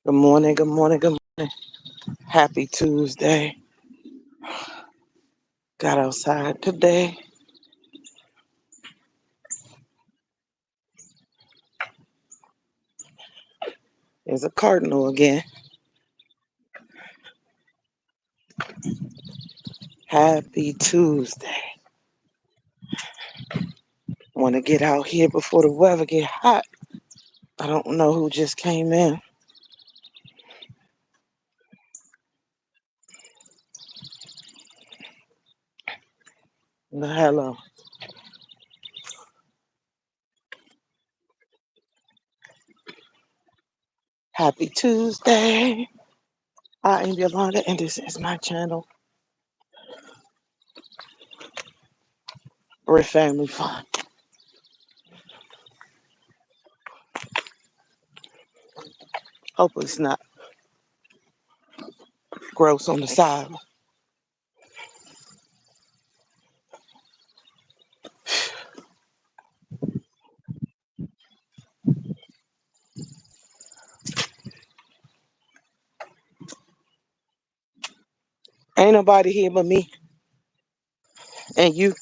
Good morning, good morning, good morning. Happy Tuesday. Got outside today. There's a cardinal again. Happy Tuesday. Want to get out here before the weather get hot. I don't know who just came in. Hello. Happy Tuesday. I am Yolanda and this is my channel, Britt Family Fun. Hopefully it's not gross on the side. Ain't nobody here but me and you.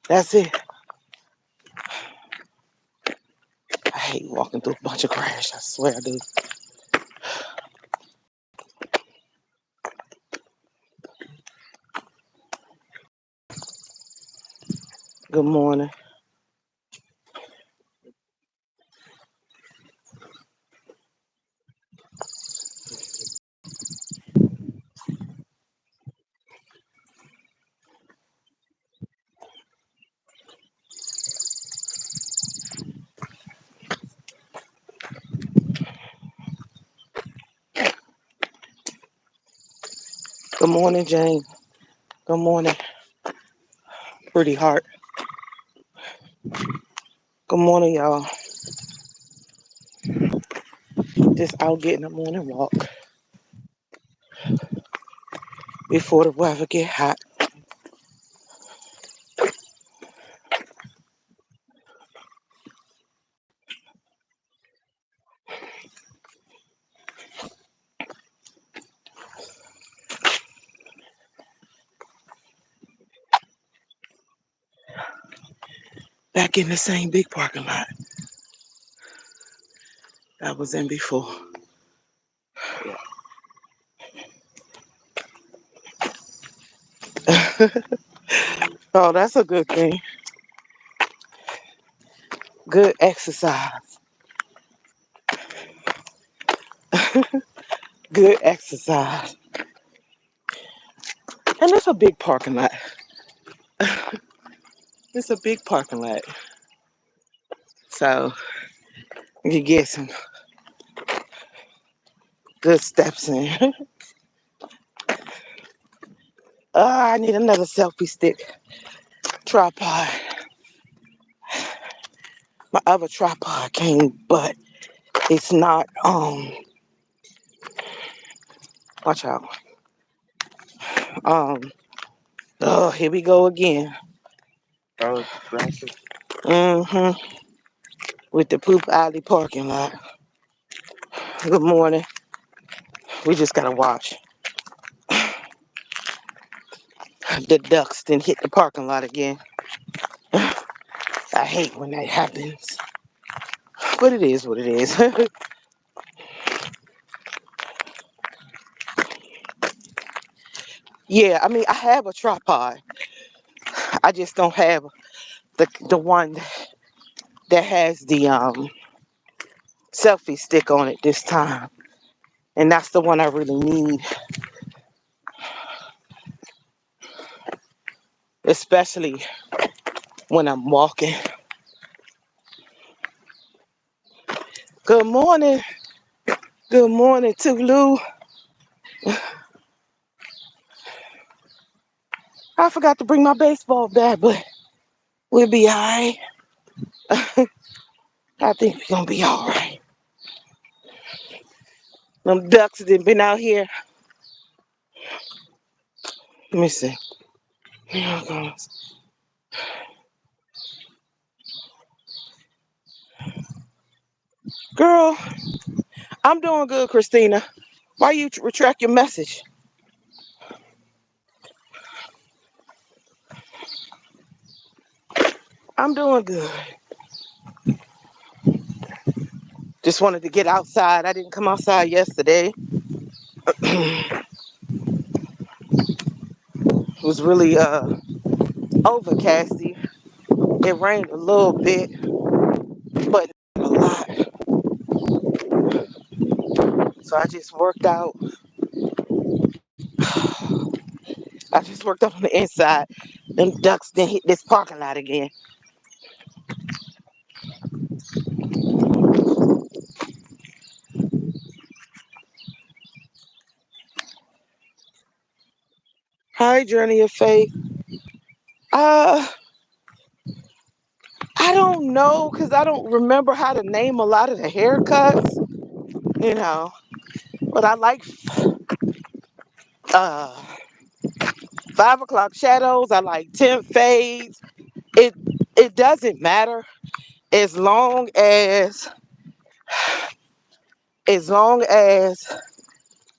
That's it. I hate walking through a bunch of trash. I swear I do. Good morning. Good morning, Jane. Good morning, Pretty Heart. Good morning, y'all. Just out getting a morning walk before the weather get hot. Back in the same big parking lot I was in before. Oh, that's a good thing. Good exercise. Good exercise. And it's a big parking lot. It's a big parking lot. So you can get some good steps in. I need another selfie stick. Tripod. My other tripod came, but it's not, watch out. Oh, here we go again. Oh, traffic. Mm-hmm. With the Poop Alley parking lot. Good morning. We just gotta watch. The ducks didn't hit the parking lot again. I hate when that happens. But it is what it is. Yeah, I mean, I have a tripod. I just don't have the one that has the selfie stick on it this time. And that's the one I really need. Especially when I'm walking. Good morning. Good morning, Tulu. I forgot to bring my baseball bat, but we'll be alright. I think we're gonna be alright. Them ducks that been out here. Let me see. Here it goes. Girl, I'm doing good, Christina. Why you retract your message? I'm doing good. Just wanted to get outside. I didn't come outside yesterday. It was really overcasty. It rained a little bit, but not a lot. So I just worked out. I just worked out on the inside. Them ducks didn't hit this parking lot again. Hi, Journey of Faith. Uh, I don't know because I don't remember how to name a lot of the haircuts, you know. But I like uh 5 o'clock shadows. I like 10 fades. It it doesn't matter as long as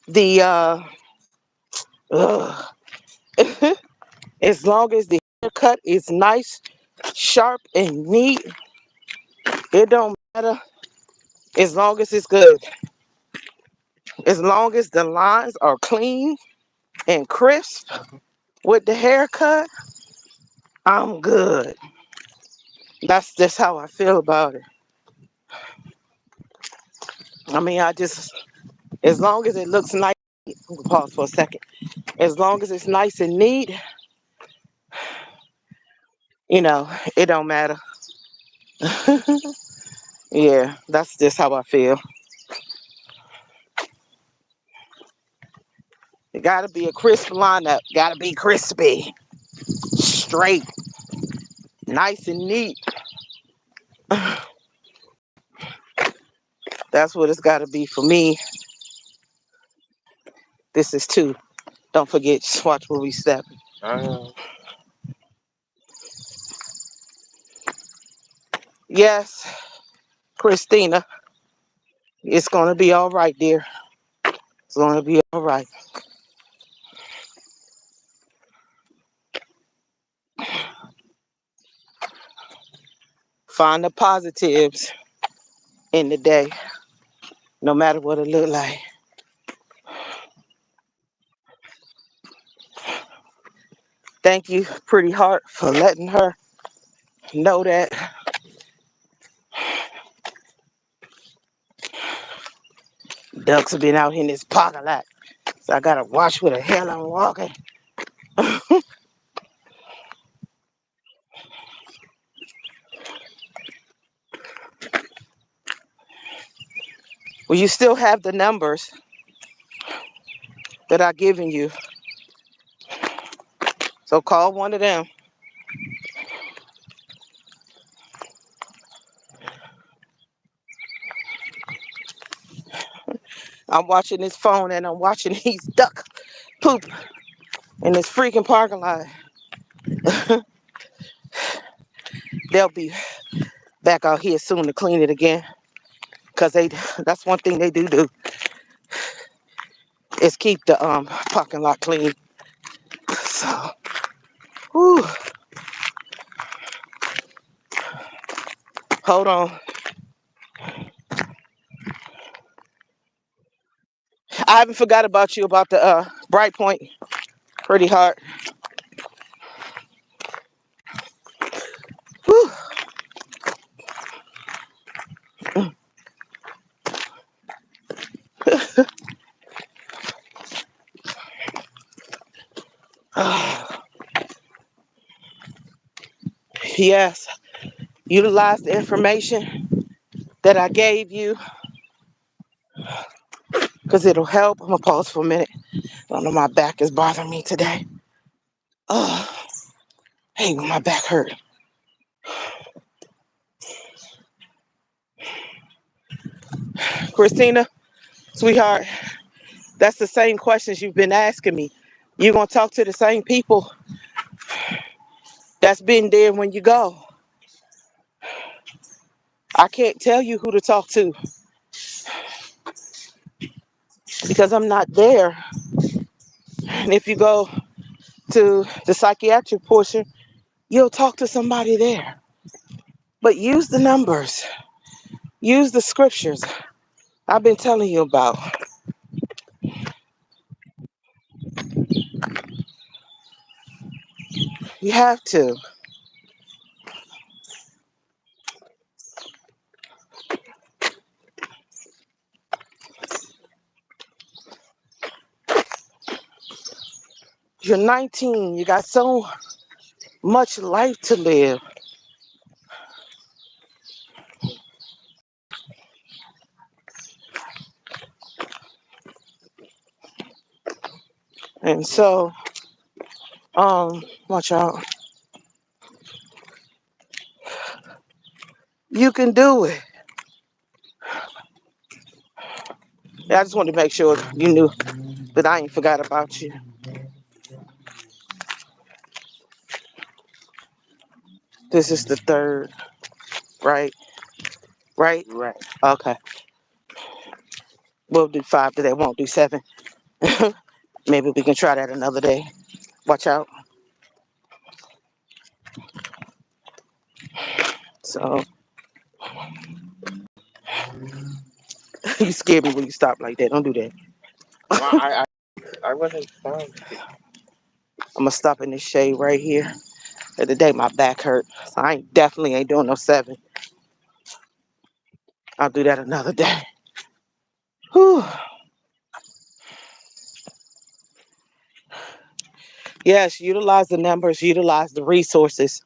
the ugh, as long as the haircut is nice, sharp, and neat. It don't matter as long as it's good. As long as the lines are clean and crisp with the haircut, I'm good. That's just how I feel about it. I mean, as long as it looks nice, pause for a second. As long as it's nice and neat, you know, it don't matter. Yeah, that's just how I feel. It gotta be a crisp lineup. Gotta be crispy, straight, nice and neat. That's what it's gotta be for me. This is two. Don't forget, just watch where we step. Uh, Yes, Christina, it's gonna be all right, dear. It's gonna be all right. Find the positives in the day, no matter what it look like. Thank you, Pretty Heart, for letting her know that ducks have been out in this parking lot. So I gotta watch where the hell I'm walking. Well, you still have the numbers that I given you. So call one of them. I'm watching this phone and I'm watching these duck poop in this freaking parking lot. They'll be back out here soon to clean it again. Cause that's one thing they do is keep the parking lot clean. So, whew, hold on. I haven't forgot about you about the Bright Point. Pretty hard. Whew. Yes, utilize the information that I gave you because it'll help. I'm gonna pause for a minute. I don't know, my back is bothering me today. Oh, hey, my back hurt. Christina, sweetheart, that's the same questions you've been asking me. You gonna talk to the same people that's been there when you go. I can't tell you who to talk to. because I'm not there. And if you go to the psychiatric portion, you'll talk to somebody there. But use the numbers, use the scriptures I've been telling you about. You have to. You're 19, you got so much life to live. And so, watch out. You can do it. Yeah, I just wanted to make sure you knew that I ain't forgot about you. This is the third, right? Right? Right. Okay. We'll do 5 today. Won't do 7. Maybe we can try that another day. Watch out. So, you scared me when you stop like that. Don't do that. Well, I wasn't trying to. I'm gonna stop in this shade right here. Today my back hurt, so I ain't definitely ain't doing no 7. I'll do that another day. Whew. Yes, utilize the numbers, utilize the resources.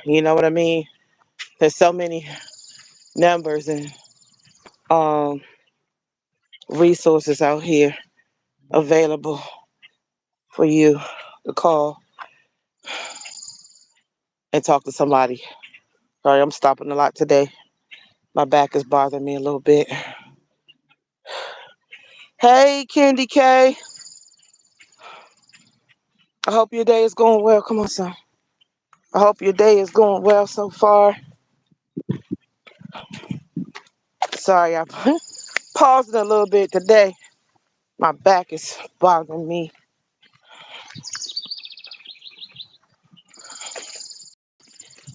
You know what I mean? There's so many numbers and um resources out here available for you to call and talk to somebody. Sorry, I'm stopping a lot today. My back is bothering me a little bit. Hey, Candy K. I hope your day is going well. Come on, son. I hope your day is going well so far. Sorry, I paused a little bit today. My back is bothering me.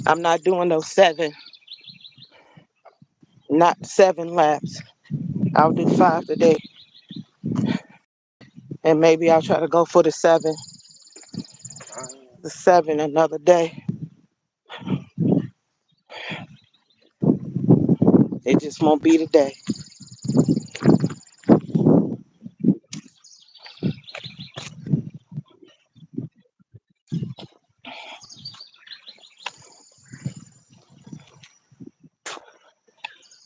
I'm not doing those 7, not 7 laps. I'll do 5 today. And maybe I'll try to go for the 7 another day. It just won't be today.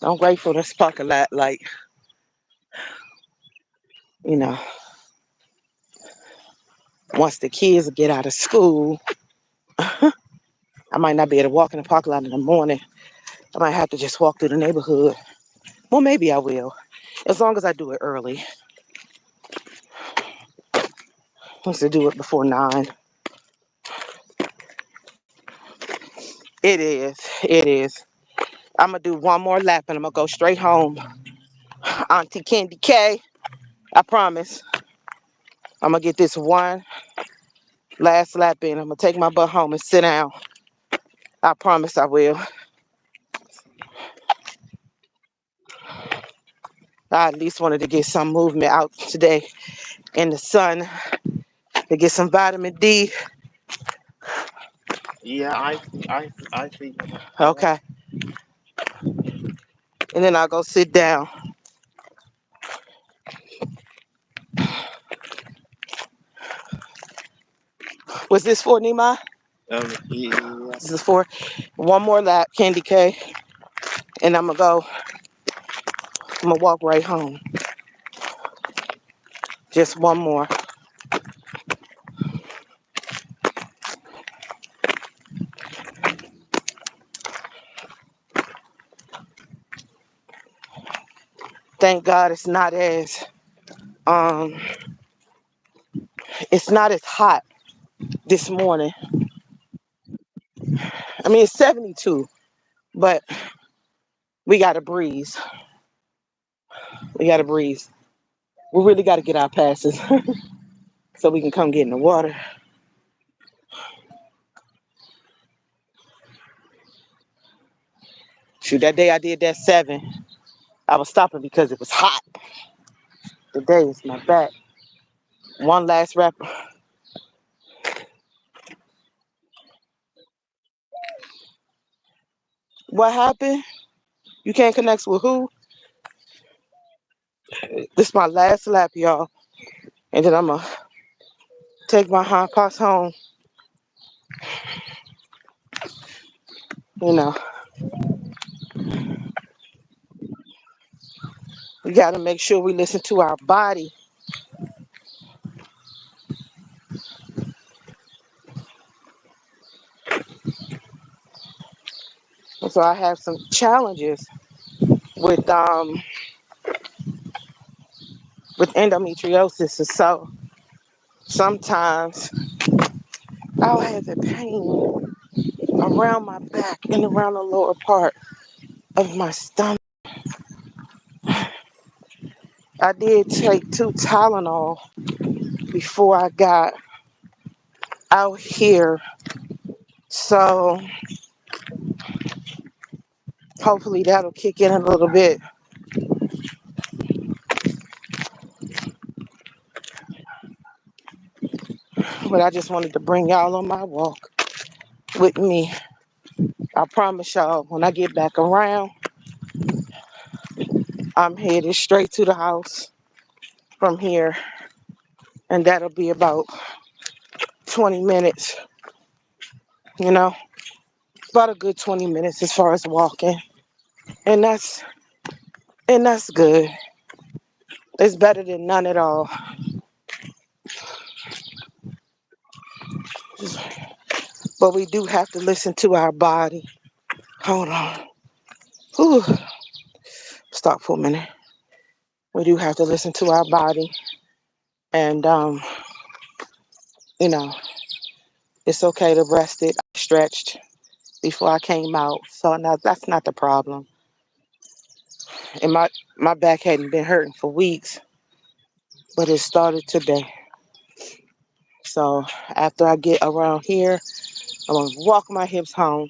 I'm grateful this parking lot, like, you know, once the kids get out of school, I might not be able to walk in the parking lot in the morning. I might have to just walk through the neighborhood. Well, maybe I will, as long as I do it early. Once I do it before 9. It is. It is. I'm going to do one more lap and I'm going to go straight home. Auntie Candy K, I promise. I'm going to get this one last lap in. I'm going to take my butt home and sit down. I promise I will. I at least wanted to get some movement out today in the sun to get some vitamin D. Yeah, I see that. Okay. And then I'll go sit down. Was this for Nima? Yeah. This is for one more lap, Candy K. And I'm going to go. I'm going to walk right home. Just one more. Thank God um it's not as hot this morning. I mean, it's 72, but we got a breeze. We got a breeze. We really got to get our passes so we can come get in the water. Shoot, that day I did that 7. I was stopping because it was hot. Today is my back. One last rapper. What happened? You can't connect with who? This is my last lap, y'all. And then I'm going to take my hot pots home. You know, we got to make sure we listen to our body. And so I have some challenges with with endometriosis. And so sometimes I'll have the pain around my back and around the lower part of my stomach. I did take 2 Tylenol before I got out here. So hopefully that'll kick in a little bit. But I just wanted to bring y'all on my walk with me. I promise y'all, when I get back around, I'm headed straight to the house from here. And that'll be about 20 minutes, you know, about a good 20 minutes as far as walking. And that's good. It's better than none at all. But we do have to listen to our body. Hold on. Whew. Stop for a minute. We do have to listen to our body. And, you know, it's okay to rest it. I stretched before I came out. So now that's not the problem. And my back hadn't been hurting for weeks, but it started today. So after I get around here, I'm going to walk my hips home.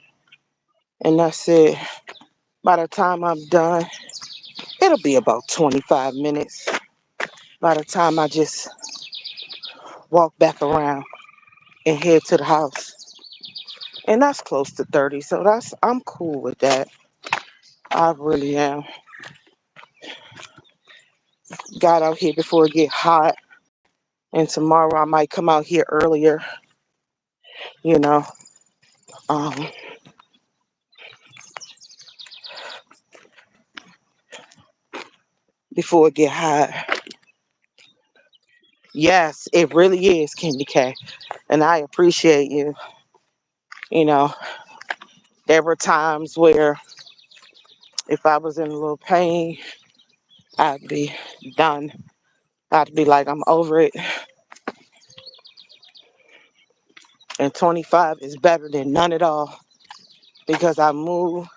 And that's it. By the time I'm done, it'll be about 25 minutes. By the time I just walk back around and head to the house. And that's close to 30. So I'm cool with that. I really am. Got out here before it get hot. And tomorrow I might come out here earlier, you know, um, before it get hot. Yes, it really is, Candy K. And I appreciate you. You know, there were times where if I was in a little pain, I'd be done. I'd be like, I'm over it. And 25 is better than none at all because I move,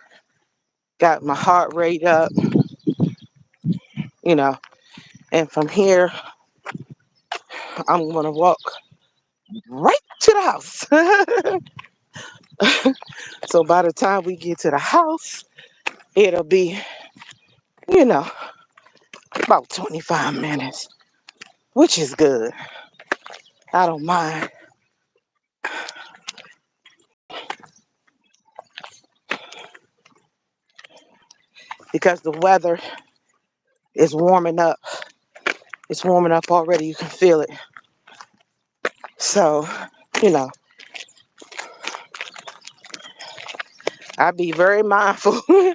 got my heart rate up, you know. And from here, I'm going to walk right to the house. So by the time we get to the house, it'll be, you know, about 25 minutes, which is good. I don't mind. Because the weather is warming up. It's warming up already. You can feel it. So, you know, I be very mindful. I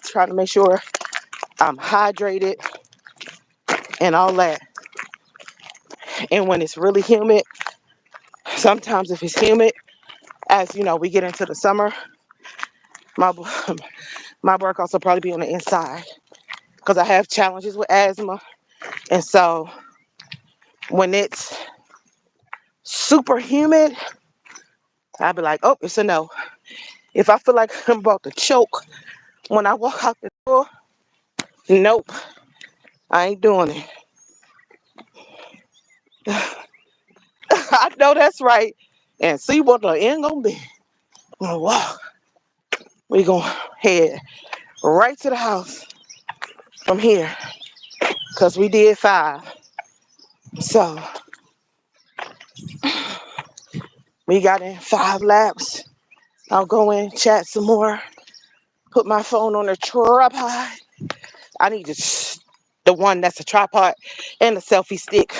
try to make sure I'm hydrated and all that. And when it's really humid, sometimes if it's humid, as you know, we get into the summer, my my workouts will probably be on the inside because I have challenges with asthma. And so when it's super humid, I'll be like, oh, it's a no. If I feel like I'm about to choke when I walk out the door, nope, I ain't doing it. I know that's right. And see what the end gonna be. I'm gonna walk. We gonna head right to the house from here. Cause we did 5. So we got in 5 laps. I'll go in, chat some more, put my phone on the tripod. I need to the one that's a tripod and a selfie stick.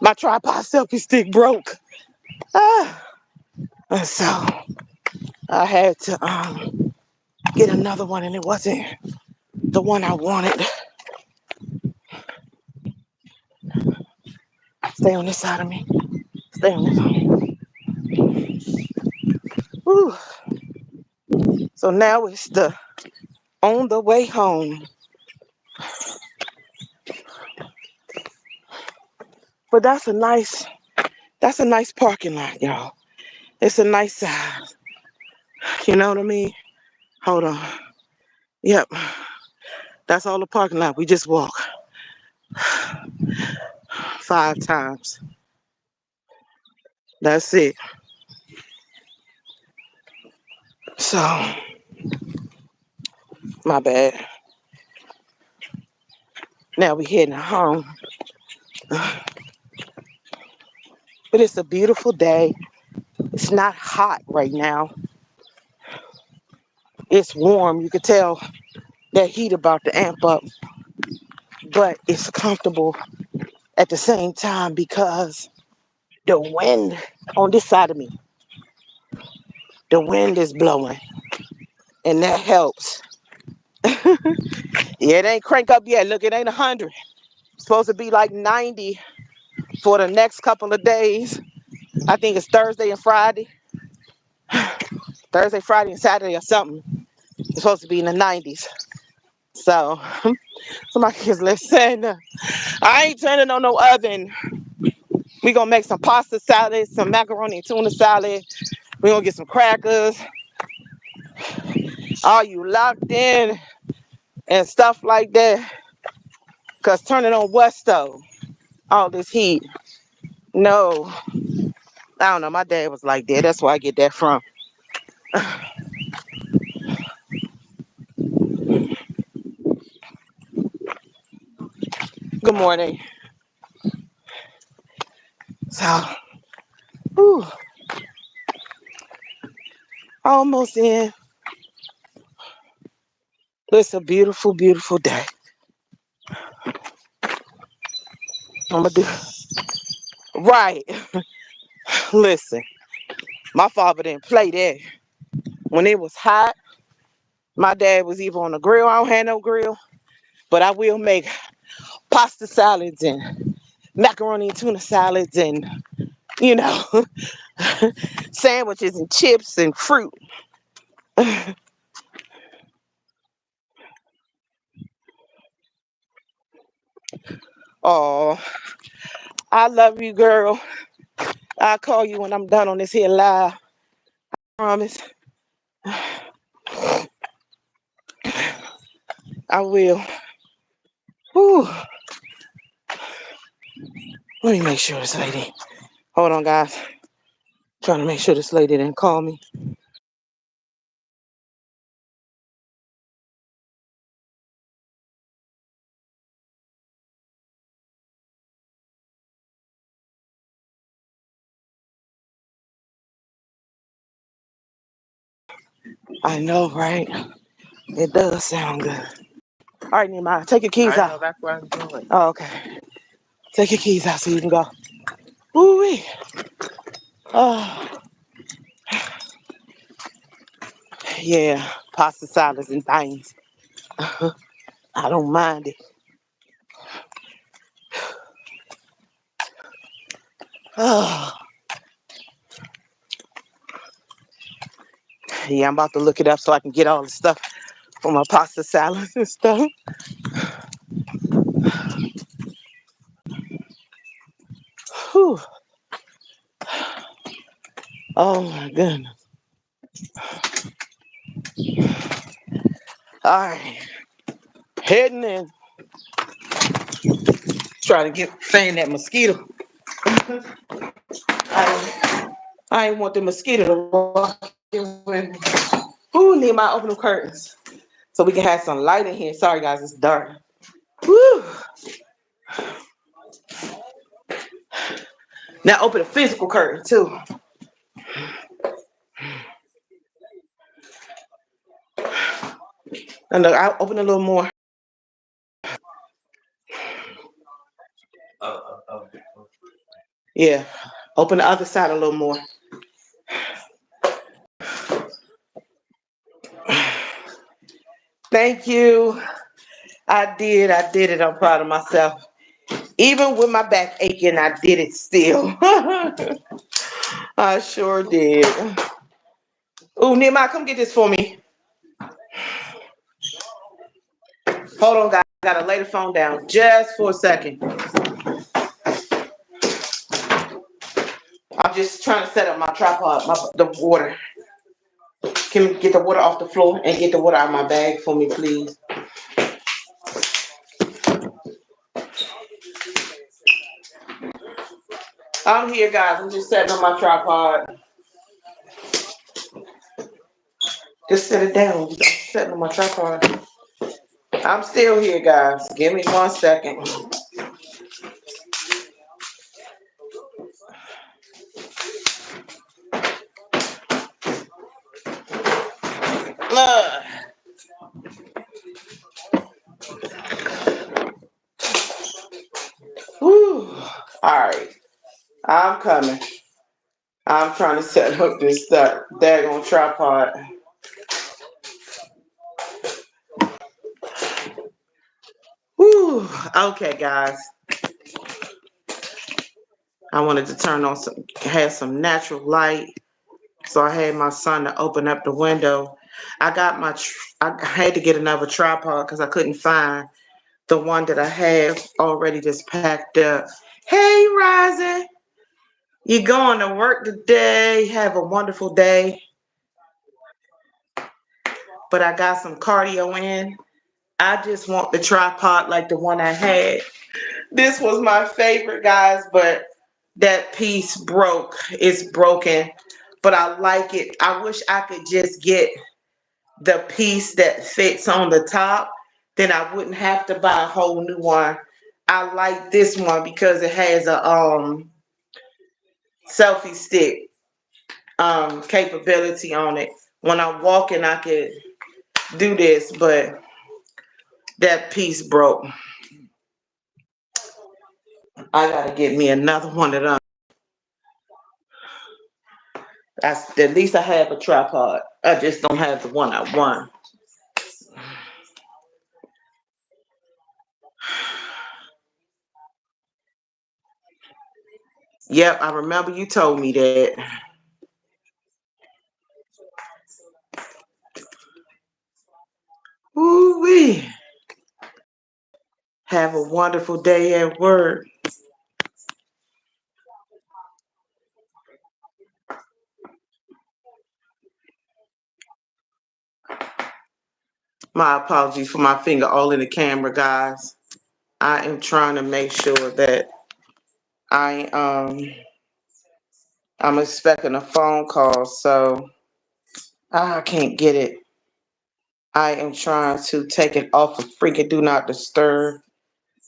My tripod selfie stick broke. Ah. And so I had to get another one and it wasn't the one I wanted. Stay on this side of me. Stay on this side. Whew. So now it's the on the way home. But that's a nice parking lot, y'all. It's a nice size. You know what I mean? Hold on. Yep. That's all the parking lot. We just walk 5 times. That's it. So, my bad. Now we heading home. But it's a beautiful day. It's not hot right now. It's warm. You could tell that heat about to amp up. But it's comfortable at the same time because the wind on this side of me, the wind is blowing. And that helps. Yeah, it ain't crank up yet. Look, it ain't 100. It's supposed to be like 90 for the next couple of days. I think it's Thursday and Friday. Thursday, Friday, and Saturday or something. It's supposed to be in the 90s. So, somebody is listen. I ain't turning on no oven. We gonna make some pasta salad, some macaroni and tuna salad. We gonna get some crackers. Are you locked in and stuff like that? Cause turning on what stove? All this heat. No, I don't know. My dad was like that. That's where I get that from. Good morning. So, whew, almost in. It's a beautiful, beautiful day. I'm gonna do right. Listen, my father didn't play that. When it was hot, my dad was either on the grill. I don't have no grill, but I will make pasta salads and macaroni and tuna salads and you know sandwiches and chips and fruit. Oh, I love you, girl. I'll call you when I'm done on this here live. Promise. I will. Whew. Let me make sure this lady. Hold on, guys. Trying to make sure this lady didn't call me. I know, right? It does sound good. All right, Nehemiah, take your keys I know out. that's what I'm doing. Oh, okay. Take your keys out so you can go. Ooh-wee. Oh, yeah. Pasta salads and things. I don't mind it. Oh, yeah, I'm about to look it up so I can get all the stuff for my pasta salads and stuff. Whew. Oh, my goodness. All right. Heading in. Trying to get fan that mosquito. I, I ain't want the mosquito to walk in with me. Ooh, need my open the curtains so we can have some light in here. Sorry guys, it's dark. Woo. Now open the physical curtain too. And look, I'll open a little more. Yeah. Open the other side a little more. Thank you. I did. I did it. I'm proud of myself. Even with my back aching, I did it still. I sure did. Ooh, Nehemiah, come get this for me. Hold on, guys. I gotta lay the phone down just for a second. I'm just trying to set up my tripod, the water. Can we get the water off the floor and get the water out of my bag for me, please? I'm here, guys. I'm just setting up my tripod. Just set it down. I'm setting up my tripod. I'm still here, guys. Give me 1 second. Uh, whew. All right. I'm coming. I'm trying to set up this daggone tripod. Whew. Okay, guys. I wanted to turn on have some natural light. So I had my son to open up the window. I had to get another tripod because I couldn't find the one that I have already just packed up. Hey, Rising. You going to work today? Have a wonderful day. But I got some cardio in. I just want the tripod like the one I had. This was my favorite, guys, but that piece broke. It's broken, but I like it. I wish I could just get the piece that fits on the top. Then I wouldn't have to buy a whole new one. I like this one because it has a selfie stick capability on it. When I'm walking, I could do this, but that piece broke. I gotta get me another one of them. At least I have a tripod. I just don't have the one I want. Yep, I remember you told me that. Ooh wee. Have a wonderful day at work. My apologies for my finger all in the camera, guys. I am trying to make sure that I I'm expecting a phone call, so I can't get it. I am trying to take it off of freaking do not disturb.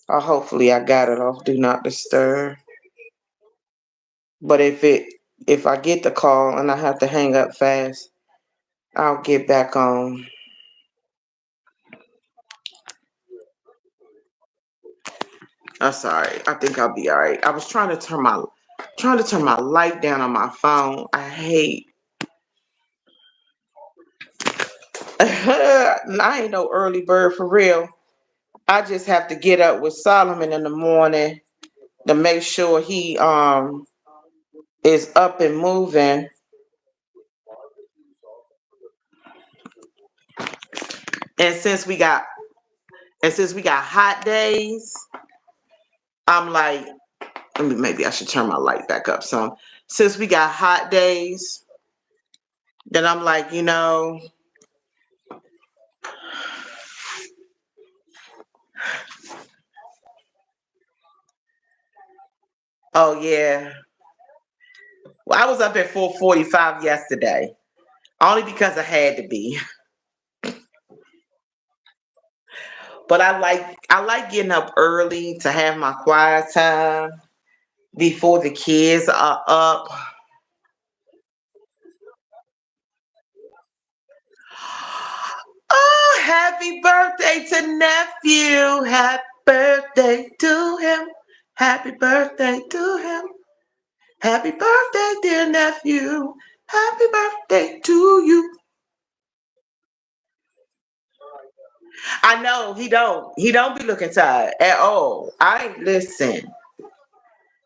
Or hopefully I got it off do not disturb. But if I get the call and I have to hang up fast, I'll get back on. I'm sorry. I think I'll be all right. I was trying to turn my light down on my phone. I hate. I ain't no early bird for real. I just have to get up with Solomon in the morning to make sure he is up and moving. And since we got hot days, I'm like, maybe I should turn my light back up some. Since we got hot days, then I'm like, Oh yeah. Well, I was up at 4:45 yesterday, only because I had to be. But I like getting up early to have my quiet time before the kids are up. Oh, happy birthday to nephew. Happy birthday to him. Happy birthday to him. Happy birthday, dear nephew. Happy birthday to you. I know he don't. He don't be looking tired at all. I listen.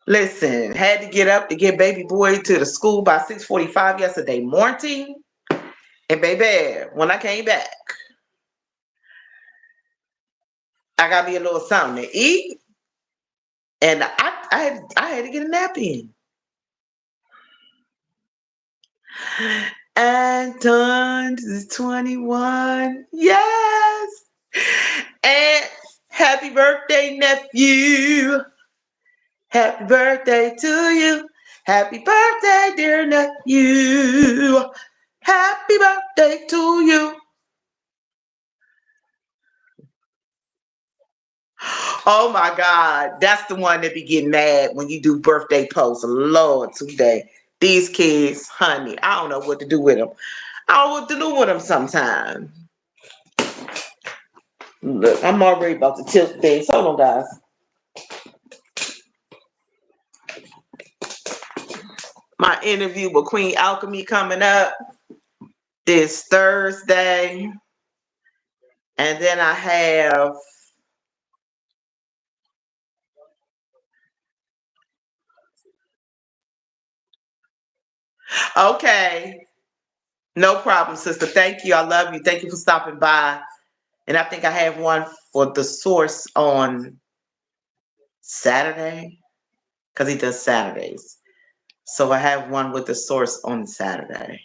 Listen. Had to get up to get baby boy to the school by 6:45 yesterday morning. And baby, when I came back, I got me a little something to eat, and I had to get a nap in. And turned 21. Yes. And happy birthday, nephew. Happy birthday to you. Happy birthday, dear nephew. Happy birthday to you. Oh my God. That's the one that be getting mad when you do birthday posts. Lord, today. These kids, honey, I don't know what to do with them. I don't know what to do with them sometimes. Look, I'm already about to tilt things. Hold on, guys. My interview with Queen Alchemy coming up this Thursday. And then I have, okay, no problem, sister. Thank you. I love you. Thank you for stopping by. And I think I have one for the source on Saturday because he does Saturdays. So I have one with the source on Saturday.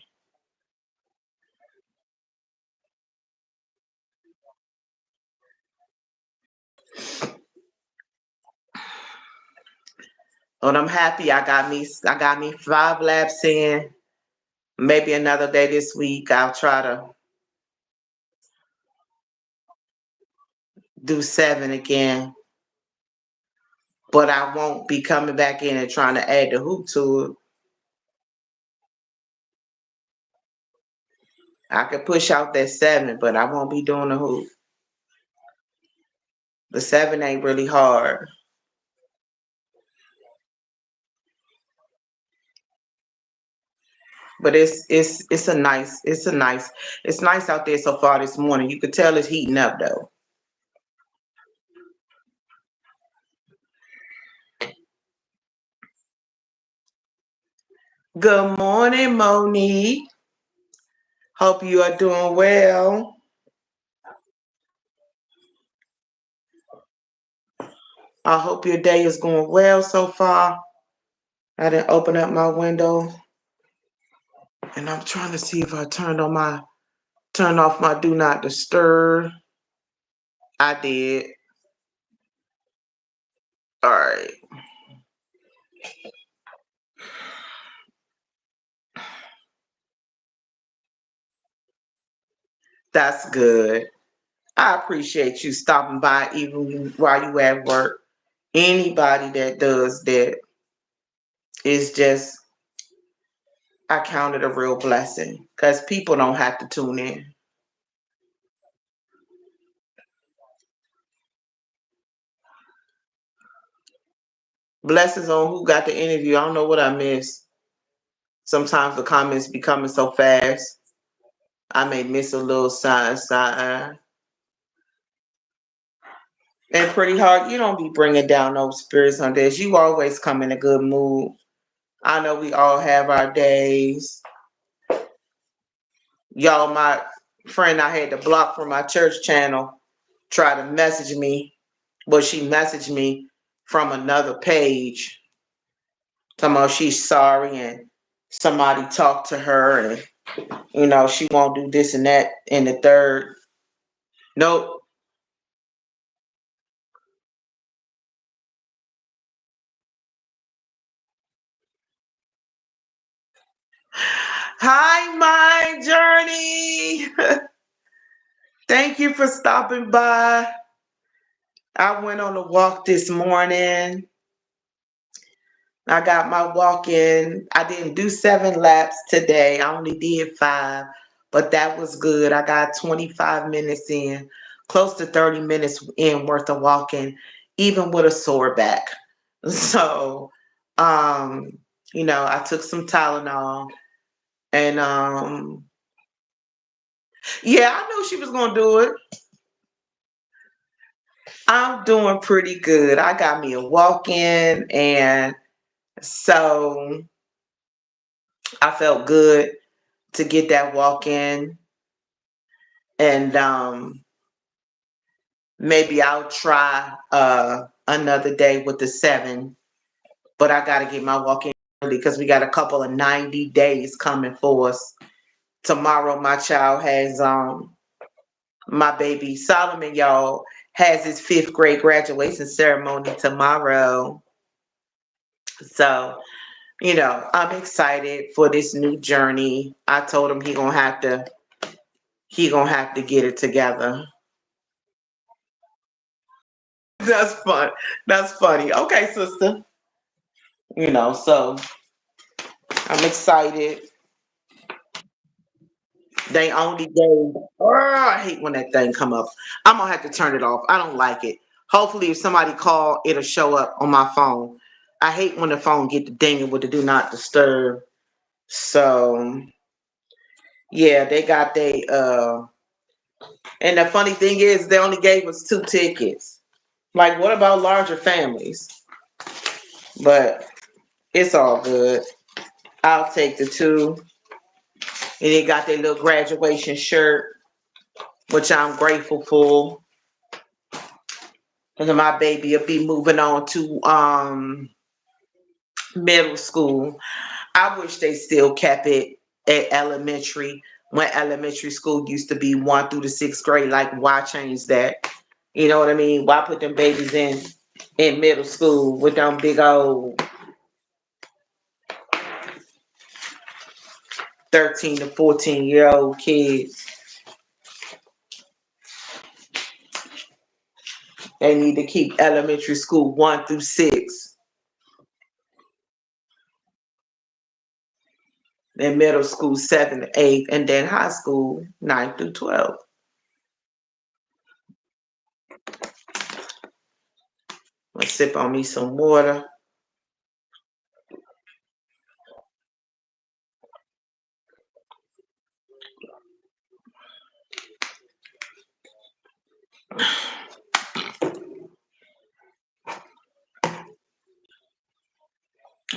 But I'm happy I got me 5 laps in. Maybe another day this week I'll try to do 7 again. But I won't be coming back in and trying to add the hoop to it. I could push out that 7, but I won't be doing the hoop. The 7 ain't really hard. But it's nice out there so far this morning. You could tell it's heating up though. Good morning, Monique. Hope you are doing well. I hope your day is going well so far. I didn't open up my window and I'm trying to see if I turn off my do not disturb. I did. All right. That's good. I appreciate you stopping by even while you at work. Anybody that does that is just, I count it a real blessing because people don't have to tune in. Blessings on who got the interview. I don't know what I missed. Sometimes the comments be coming so fast. I may miss a little side. And pretty hard, you don't be bringing down no spirits on this. You always come in a good mood. I know we all have our days. Y'all, my friend I had to block from my church channel tried to message me, but she messaged me from another page. Talking about she's sorry and somebody talked to her and she won't do this and that and the third. Nope. Hi, my journey. Thank you for stopping by. I went on a walk this morning. I got my walk in. I didn't do 7 laps today. I only did 5, but that was good. I got 25 minutes in, close to 30 minutes in worth of walking, even with a sore back. So, um, I took some Tylenol and yeah, I knew she was gonna do it. I'm doing pretty good. I got me a walk in, and so I felt good to get that walk in. And maybe I'll try another day with the 7, but I got to get my walk in early because we got a couple of 90 days coming for us. Tomorrow, my child has my baby Solomon, y'all, has his 5th grade graduation ceremony tomorrow. So, I'm excited for this new journey. I told him he gonna have to get it together. That's fun. That's funny. Okay, sister. So I'm excited. They only gave. Oh, I hate when that thing come up. I'm gonna have to turn it off. I don't like it. Hopefully, if somebody call, it'll show up on my phone. I hate when the phone get the dinging with the do not disturb. So yeah, they got they and the funny thing is they only gave us 2 tickets. Like, what about larger families? But it's all good. I'll take the 2. And they got their little graduation shirt, which I'm grateful for. And my baby will be moving on to middle school. I wish they still kept it at elementary, when elementary school used to be 1 through the 6th grade. Like, why change that? You know what I mean? Why put them babies in middle school with them big old 13 to 14-year-old kids? They need to keep elementary school 1 through 6, and middle school 7 to 8, and then high school 9 through 12. Let's sip on me some water.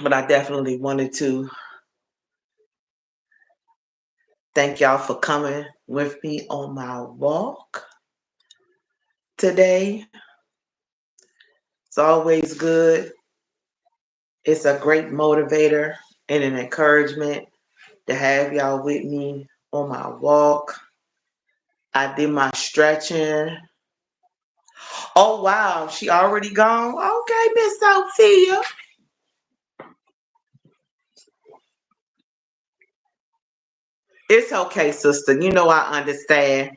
But I definitely wanted to thank y'all for coming with me on my walk today. It's always good. It's a great motivator and an encouragement to have y'all with me on my walk. I did my stretching. Oh, wow. She already gone? Okay, Miss Sophia. It's okay, sister. I understand.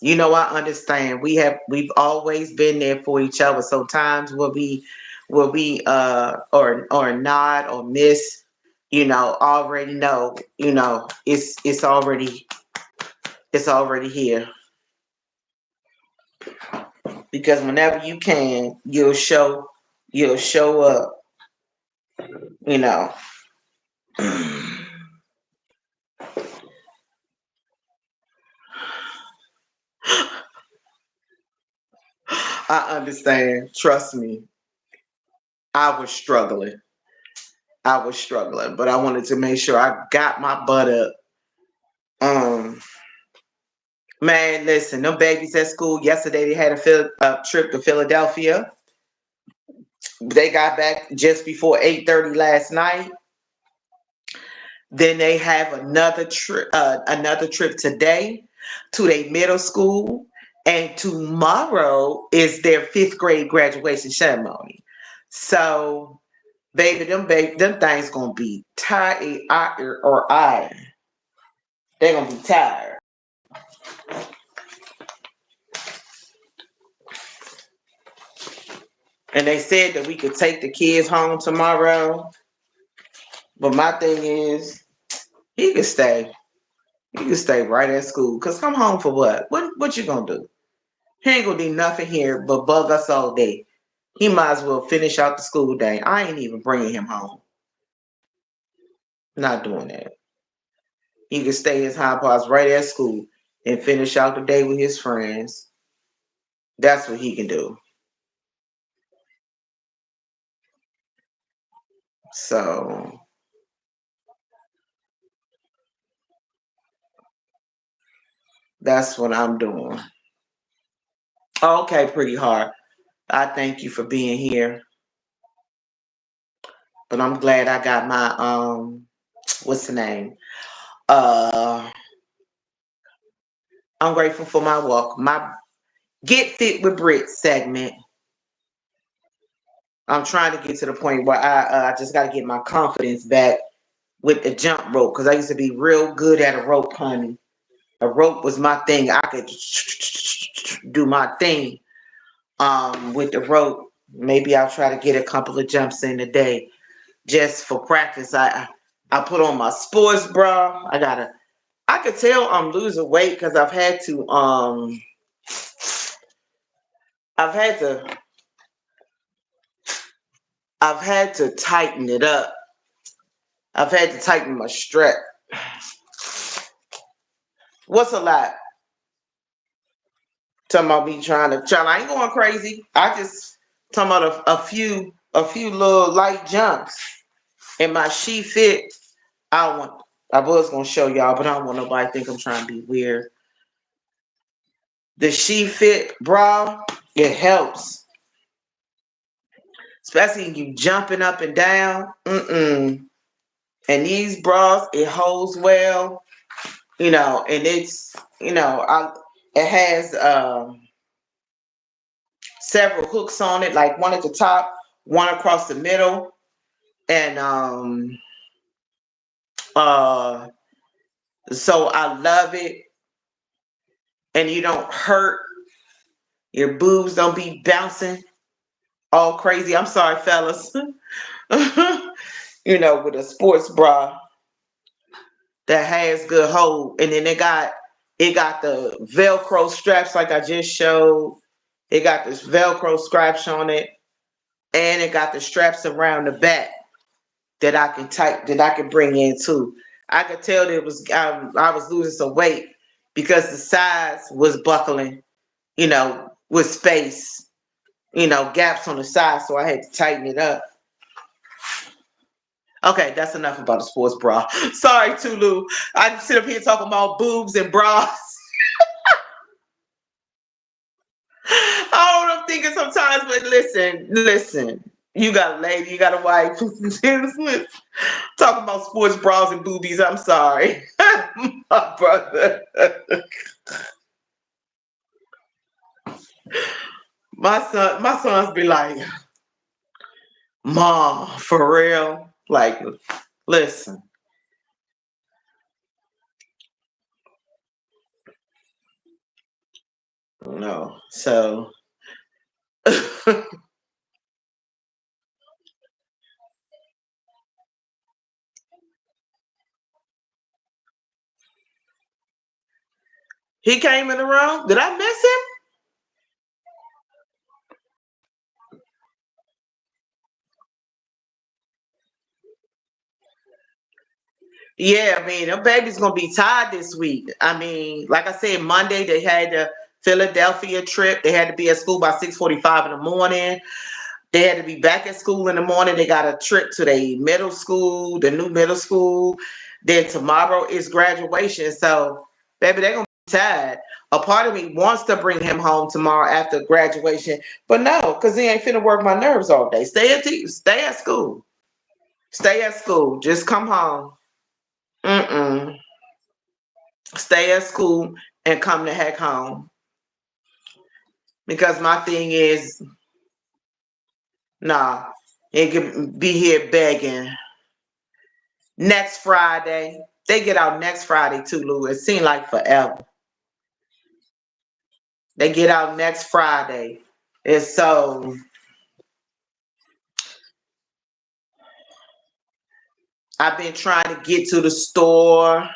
I understand. We've always been there for each other. So times will be or nod or miss, already know, it's already here. Because whenever you can, you'll show up, you know. I understand. Trust me. I was struggling. But I wanted to make sure I got my butt up. Um, Man, listen, them babies at school yesterday, they had a trip to Philadelphia. They got back just before 8:30 last night. Then they have another trip today to their middle school, and tomorrow is their 5th grade graduation ceremony. So baby, them things gonna be tired or iron. They're gonna be tired. And they said that we could take the kids home tomorrow. But my thing is, he could stay. He could stay right at school. Cause come home for what? What you gonna do? He ain't gonna do nothing here but bug us all day. He might as well finish out the school day. I ain't even bringing him home. Not doing that. He can stay his high pots right at school and finish out the day with his friends. That's what he can do. So that's what I'm doing. Okay, pretty hard. I thank you for being here. But I'm glad I got my what's the name? Uh I'm grateful for my walk. My Get Fit with Britt segment. I'm trying to get to the point where I just got to get my confidence back with the jump rope because I used to be real good at a rope, honey. A rope was my thing. I could do my thing with the rope. Maybe I'll try to get a couple of jumps in a day just for practice. I put on my sports bra. I could tell I'm losing weight because I've had to I've had to tighten it up. I've had to tighten my strap. What's a lot? Talking about me trying. I ain't going crazy. I just talking about a few little light jumps. And my she fit. I was gonna show y'all, but I don't want nobody to think I'm trying to be weird. The she fit bra, it helps. Especially you jumping up and down. And these bras, it holds well. And it's it has several hooks on it, like one at the top, one across the middle, and uh so I love it, and you don't hurt, your boobs don't be bouncing all crazy. I'm sorry, fellas. With a sports bra that has good hold, and then it got the Velcro straps like I just showed. It got this Velcro straps on it, and it got the straps around the back that I can bring in too. I could tell that I was losing some weight because the sides was buckling, with space, gaps on the side, so I had to tighten it up. Okay, that's enough about the sports bra. Sorry, Tulu. I sit up here talking about boobs and bras. I don't know, I'm thinking sometimes, but listen. You got a lady, you got a wife. Talking about sports bras and boobies. I'm sorry, my brother. My sons be like, Mom, for real? Like, listen. No. So he came in the room. Did I miss him? Yeah, I mean, them baby's gonna be tired this week. I mean, like I said, Monday they had the Philadelphia trip. They had to be at school by 6:45 in the morning. They had to be back at school in the morning. They got a trip to the middle school, the new middle school. Then tomorrow is graduation. So, baby, they're gonna be tired. A part of me wants to bring him home tomorrow after graduation, but no, because he ain't finna work my nerves all day. Stay at school. Stay at school. Just come home. Mm-mm. Stay at school and come the heck home. Because my thing is, nah. It could be here begging. Next Friday. They get out next Friday too, Lou. It seemed like forever. They get out next Friday. And so I've been trying to get to the store.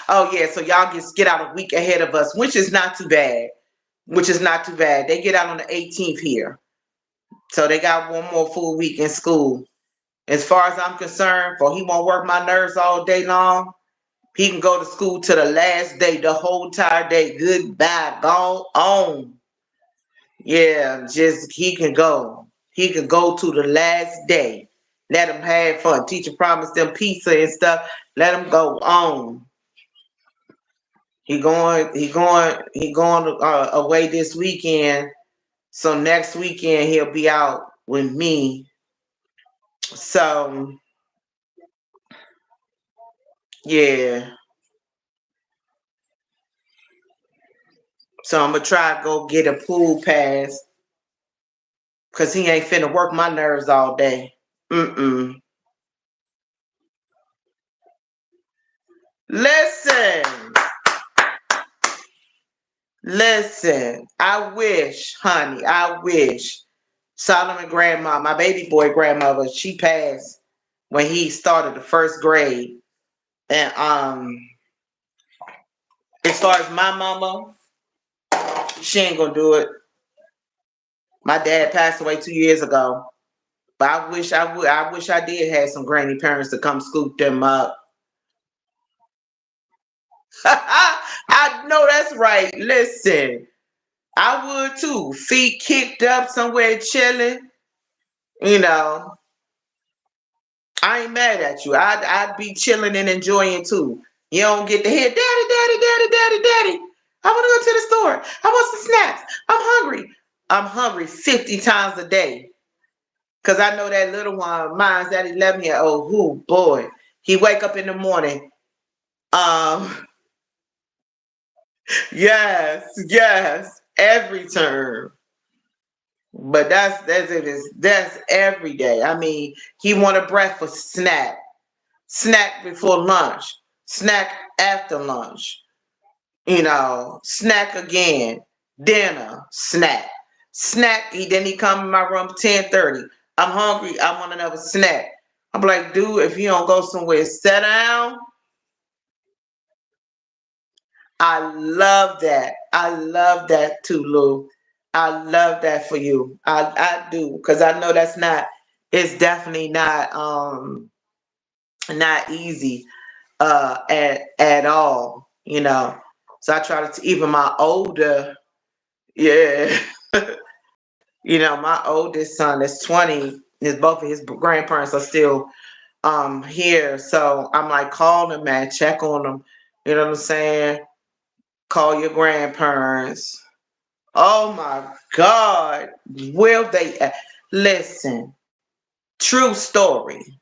Oh yeah, so y'all get out a week ahead of us, which is not too bad. Which is not too bad. They get out on the 18th here. So they got one more full week in school. As far as I'm concerned, for he won't work my nerves all day long. He can go to school to the last day, the whole entire day. Goodbye, gone on. Yeah, just he can go. He can go to the last day. Let him have fun. Teacher promised them pizza and stuff. Let him go on. He going away this weekend. So next weekend he'll be out with me. So yeah. So I'm gonna try to go get a pool pass because he ain't finna work my nerves all day. Mm-mm. Listen, listen. I wish Solomon grandma, my baby boy grandmother, she passed when he started the first grade. And as far as my mama, she ain't gonna do it. My dad passed away 2 years ago. But I wish I would. I wish I did have some granny parents to come scoop them up. I know that's right. Listen, I would too. Feet kicked up somewhere chilling. You know, I ain't mad at you. I'd be chilling and enjoying too. You don't get to hear, daddy, daddy, daddy, daddy, daddy. I want to go to the store. I want some snacks. I'm hungry. I'm hungry 50 times a day. Cause I know that little one, mine's that 11-year-old. Who boy, he wake up in the morning. Um, yes, yes, every term. But that's it is that's every day. I mean, he want a breakfast snack, snack before lunch, snack after lunch, snack again, dinner, snack. Snack, then he come in my room 10:30. I'm hungry, I want another snack. I'm like, dude, if you don't go somewhere, sit down. I love that. I love that too, Lou. I love that for you. I do because I know that's not. It's definitely not easy at all. So I try to even my older, yeah. My oldest son is 20. Both of his grandparents are still here. So I'm like, call them, man, check on them. You know what I'm saying? Call your grandparents. Oh my God. Will they listen? True story.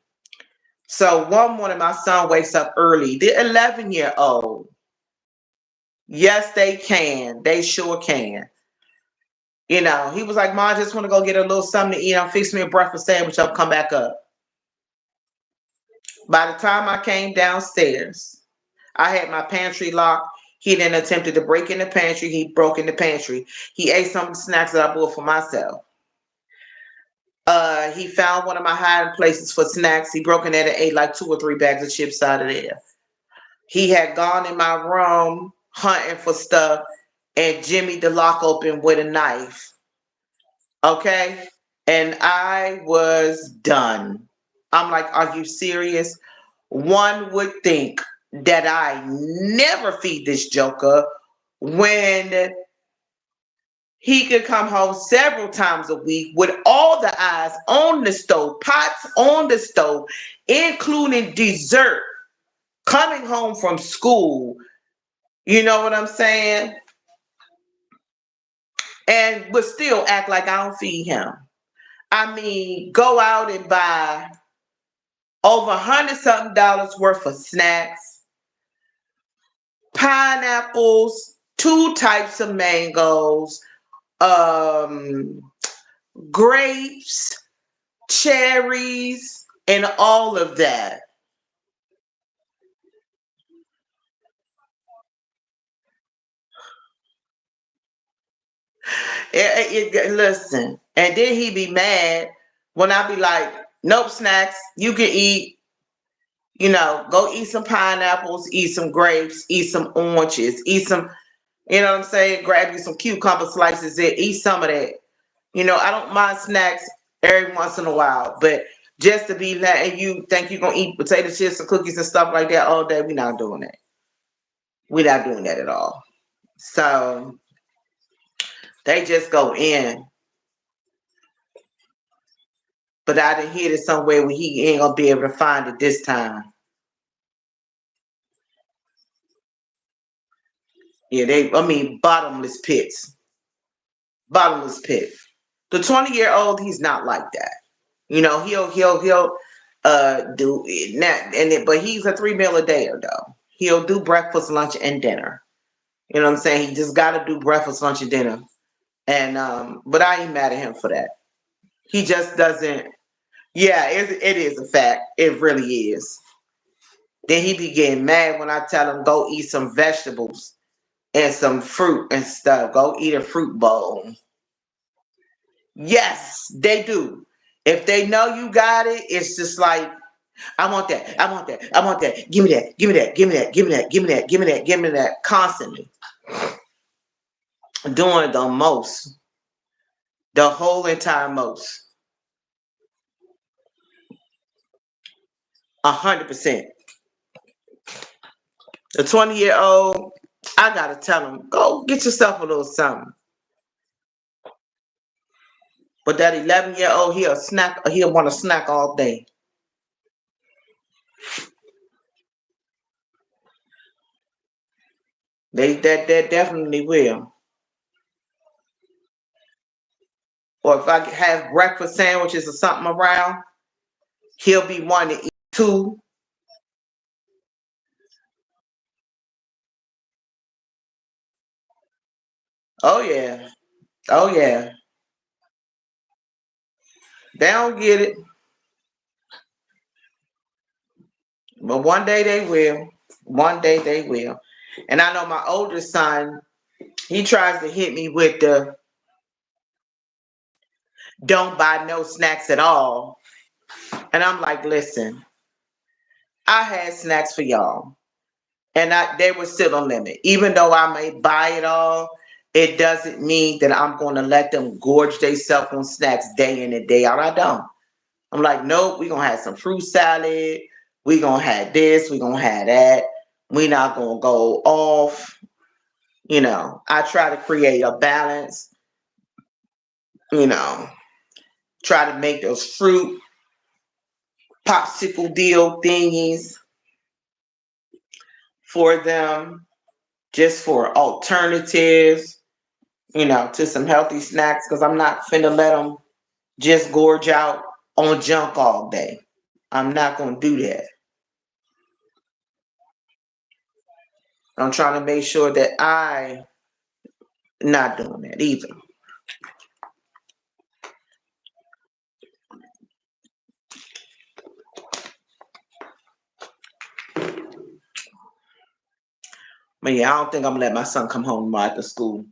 So one morning my son wakes up early. The 11-year-old. Yes, they can. They sure can. He was like, Mom, I just want to go get a little something to eat. I'll fix me a breakfast sandwich. I'll come back up. By the time I came downstairs, I had my pantry locked. He then attempted to break in the pantry. He broke in the pantry. He ate some of the snacks that I bought for myself. He found one of my hiding places for snacks. He broke in there and ate like 2 or 3 bags of chips out of there. He had gone in my room hunting for stuff and jimmied the lock open with a knife. Okay? And I was done. I'm like, are you serious? One would think that I never feed this joker when he could come home several times a week with all the eyes on the stove, pots on the stove, including dessert, coming home from school. You know what I'm saying? And would still act like I don't feed him. I mean, go out and buy over $100 something worth of snacks, pineapples, 2 types of mangoes, um, grapes, cherries, and all of that. Listen, and then he be mad when I be like, nope, snacks, you can eat, go eat some pineapples, eat some grapes, eat some oranges, eat some, you know what I'm saying? Grab you some cucumber slices and eat some of that. I don't mind snacks every once in a while, but just to be letting you think you're gonna eat potato chips and cookies and stuff like that all day, we're not doing that. We're not doing that at all. So they just go in. But I didn't hear it somewhere where he ain't gonna be able to find it this time. Yeah, bottomless pits. Bottomless pit. The 20-year-old, he's not like that. He'll do it but he's a 3 meal a day though. He'll do breakfast, lunch, and dinner. You know what I'm saying? He just gotta do breakfast, lunch, and dinner. And but I ain't mad at him for that. He just doesn't. Yeah, it is a fact. It really is. Then he be getting mad when I tell him go eat some vegetables and some fruit and stuff. Go eat a fruit bowl. Yes, they do. If they know you got it, it's just like, I want that. I want that. I want that. Give me that. Give me that. Give me that. Give me that. Give me that. Give me that. Give me that. Constantly doing the most, the whole entire most, 100%. The 20-year-old, I gotta tell him, go get yourself a little something. But that 11-year-old, he'll snack. He'll want to snack all day. That definitely will. Or if I have breakfast sandwiches or something around, he'll be wanting to eat two. Oh yeah. Oh yeah. They don't get it, but one day they will. One day they will. And I know my oldest son, he tries to hit me with the don't buy no snacks at all. And I'm like, listen, I had snacks for y'all. And they were still on limit. Even though I may buy it all, it doesn't mean that I'm going to let them gorge themselves on snacks day in and day out. I don't. I'm like, nope, we're going to have some fruit salad. We're going to have this. We're going to have that. We're not going to go off. I try to create a balance, you know, try to make those fruit popsicle deal thingies for them just for alternatives, to some healthy snacks because I'm not finna let them just gorge out on junk all day. I'm not gonna do that. I'm trying to make sure that I not doing that either. But yeah, I don't think I'm gonna let my son come home tomorrow after school.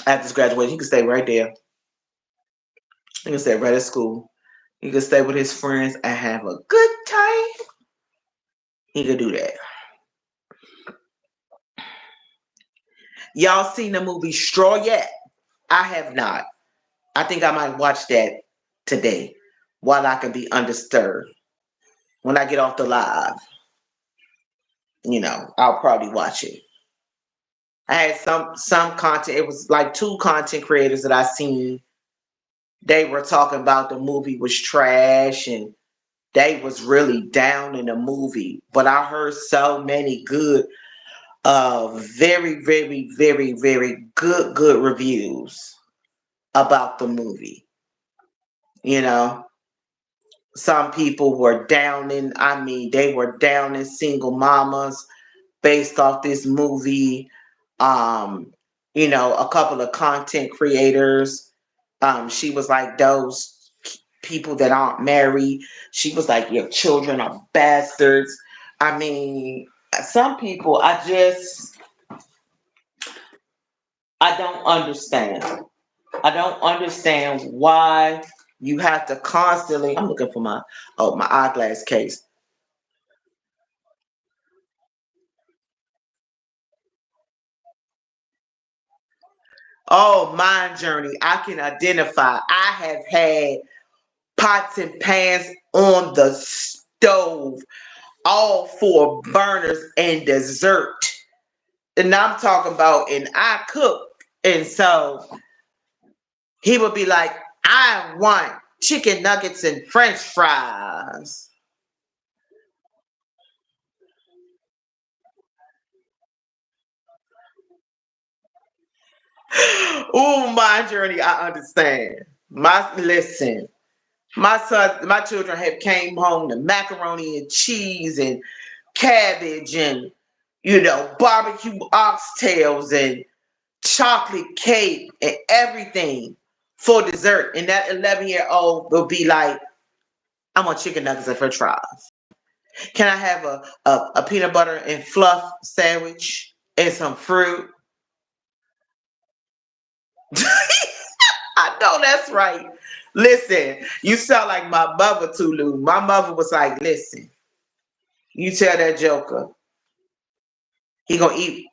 After his graduation, he can stay right there. He can stay right at school. He can stay with his friends and have a good time. He could do that. Y'all seen the movie Straw yet? I have not. I think I might watch that today while I can be undisturbed. When I get off the live, I'll probably watch it. I had some content. It was like two content creators that I seen. They were talking about the movie was trash and they was really down in the movie. But I heard so many good, very, very, very, very good reviews about the movie. You know, some people were down in. I mean, they were down in single mamas based off this movie. Um, a couple of content creators. She was like, those people that aren't married. She was like, your children are bastards. I mean, some people, I don't understand. I don't understand why you have to constantly. I'm looking for my eyeglass case. Oh, my journey. I can identify. I have had pots and pans on the stove, all for burners and dessert. And I'm talking about, and I cook. And so he would be like, I want chicken nuggets and french fries. Oh, my journey, I understand. Listen, my children have came home to macaroni and cheese and cabbage and barbecue oxtails and chocolate cake and everything for dessert. And that 11-year-old will be like, I want chicken nuggets and french fries. Can I have a peanut butter and fluff sandwich and some fruit? I know that's right. Listen, you sound like my mother, Tulu. My mother was like, listen, you tell that joker, he gonna eat.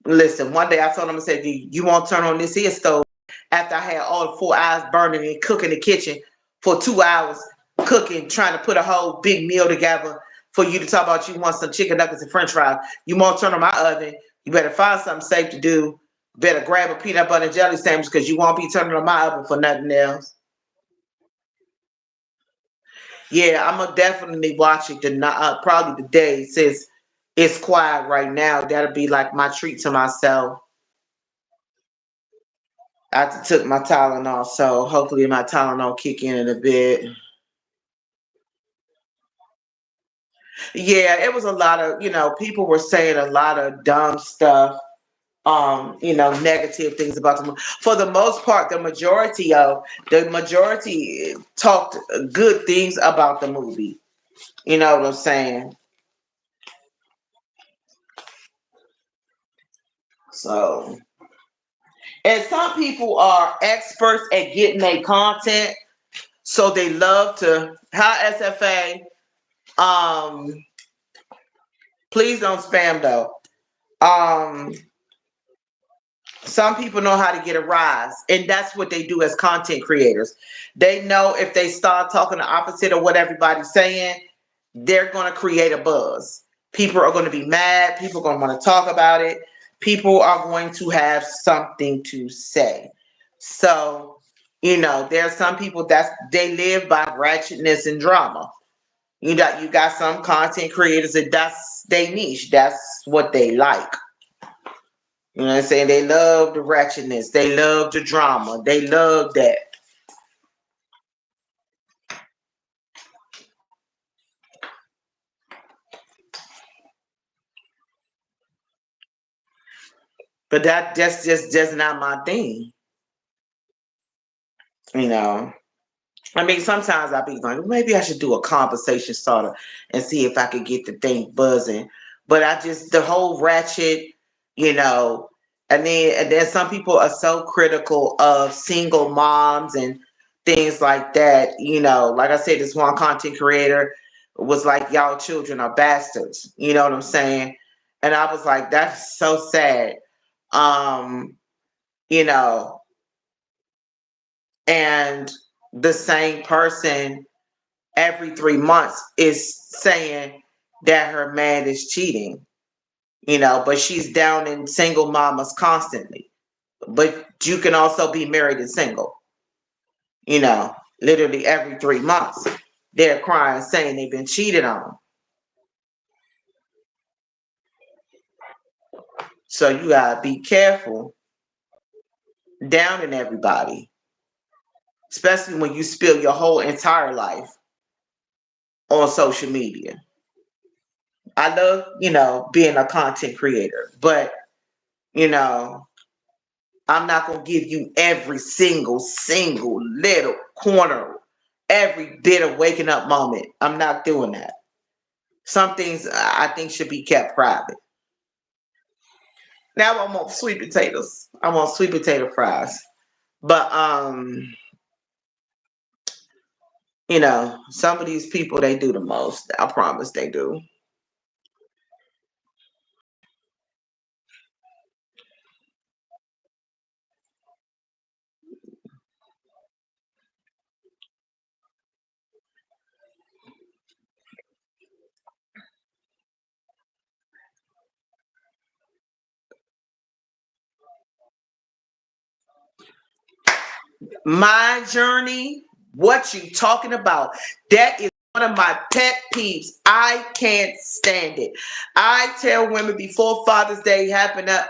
Listen, one day I told him, I said, you won't turn on this here stove after I had all the 4 hours burning and cooking in the kitchen for 2 hours, cooking, trying to put a whole big meal together for you to talk about you want some chicken nuggets and french fries. You won't turn on my oven. You better find something safe to do. Better grab a peanut butter and jelly sandwich because you won't be turning on my oven for nothing else. Yeah, I'm gonna definitely watch it. Probably the day since it's quiet right now. That'll be like my treat to myself. I took my Tylenol, so hopefully my Tylenol kick in a bit. Yeah, it was a lot of, people were saying a lot of dumb stuff, negative things about the movie. For the most part, the majority talked good things about the movie. You know what I'm saying? So, and some people are experts at getting their content, so they love to. Hi, SFA. Um, please don't spam though. Um, some people know how to get a rise, and that's what they do as content creators. They know if they start talking the opposite of what everybody's saying, they're going to create a buzz. People are going to be mad. People are going to want to talk about it. People are going to have something to say. So, there are some people that they live by ratchetness and drama. You got some content creators that's they niche. That's what they like. You know what I'm saying? They love the ratchetness. They love the drama. They love that. But that's just not my thing. You know. I mean, sometimes I be like, maybe I should do a conversation starter and see if I could get the thing buzzing. But the whole ratchet, you know, and then some people are so critical of single moms and things like that. Like I said, this one content creator was like, y'all children are bastards. You know what I'm saying? And I was like, that's so sad. Um, you know, and the same person every 3 months is saying that her man is cheating, but she's down in single mamas constantly. But you can also be married and single, literally every 3 months. They're crying saying they've been cheated on. So you gotta be careful down in everybody, especially when you spill your whole entire life on social media. I love, being a content creator, but you know, I'm not going to give you every single little corner, every bit of waking up moment. I'm not doing that. Some things I think should be kept private. Now I'm on sweet potatoes. I'm on sweet potato fries. But some of these people, they do the most. I promise they do. My journey, what you talking about? That is one of my pet peeves. I can't stand it. I tell women before Father's Day happen up,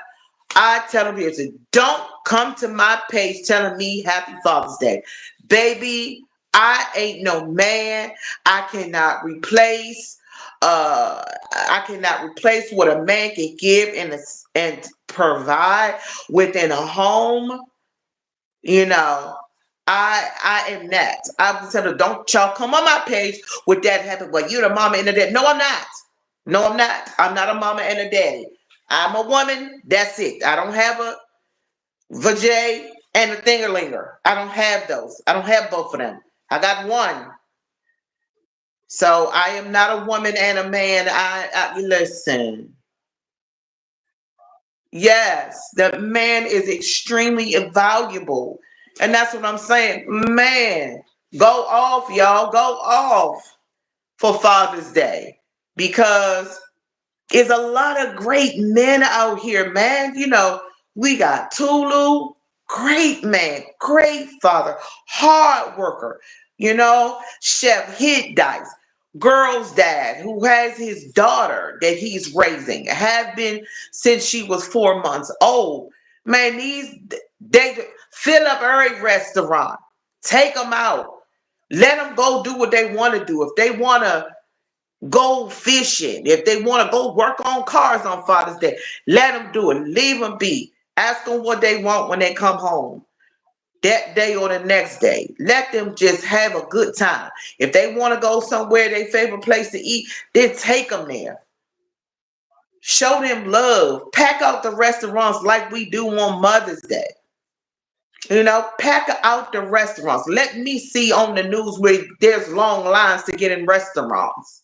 I tell them this: don't come to my page telling me Happy Father's Day, baby. I ain't no man. I cannot replace. I cannot replace what a man can give and provide within a home. You know, I am that. I'm telling her, don't y'all come on my page with that happen. Well, you're the mama and the daddy. No, I'm not. No, I'm not. I'm not a mama and a daddy. I'm a woman. That's it. I don't have a vajay and a thingerlinger. I don't have those. I don't have both of them. I got one. So I am not a woman and a man. I listen. Yes, the man is extremely valuable. And that's what I'm saying. Man, go off, y'all. Go off for Father's Day. Because there's a lot of great men out here, man. We got Tulu, great man, great father, hard worker. Chef Hit Dice, girl's dad, who has his daughter that he's raising, have been since she was 4 months old. Man, they fill up every restaurant, take them out, let them go do what they want to do. If they want to go fishing, if they want to go work on cars on Father's Day, let them do it. Leave them be. Ask them what they want when they come home that day or the next day. Let them just have a good time. If they want to go somewhere, their favorite place to eat, then take them there. Show them love. Pack out the restaurants like we do on Mother's Day. Pack out the restaurants. Let me see on the news where there's long lines to get in restaurants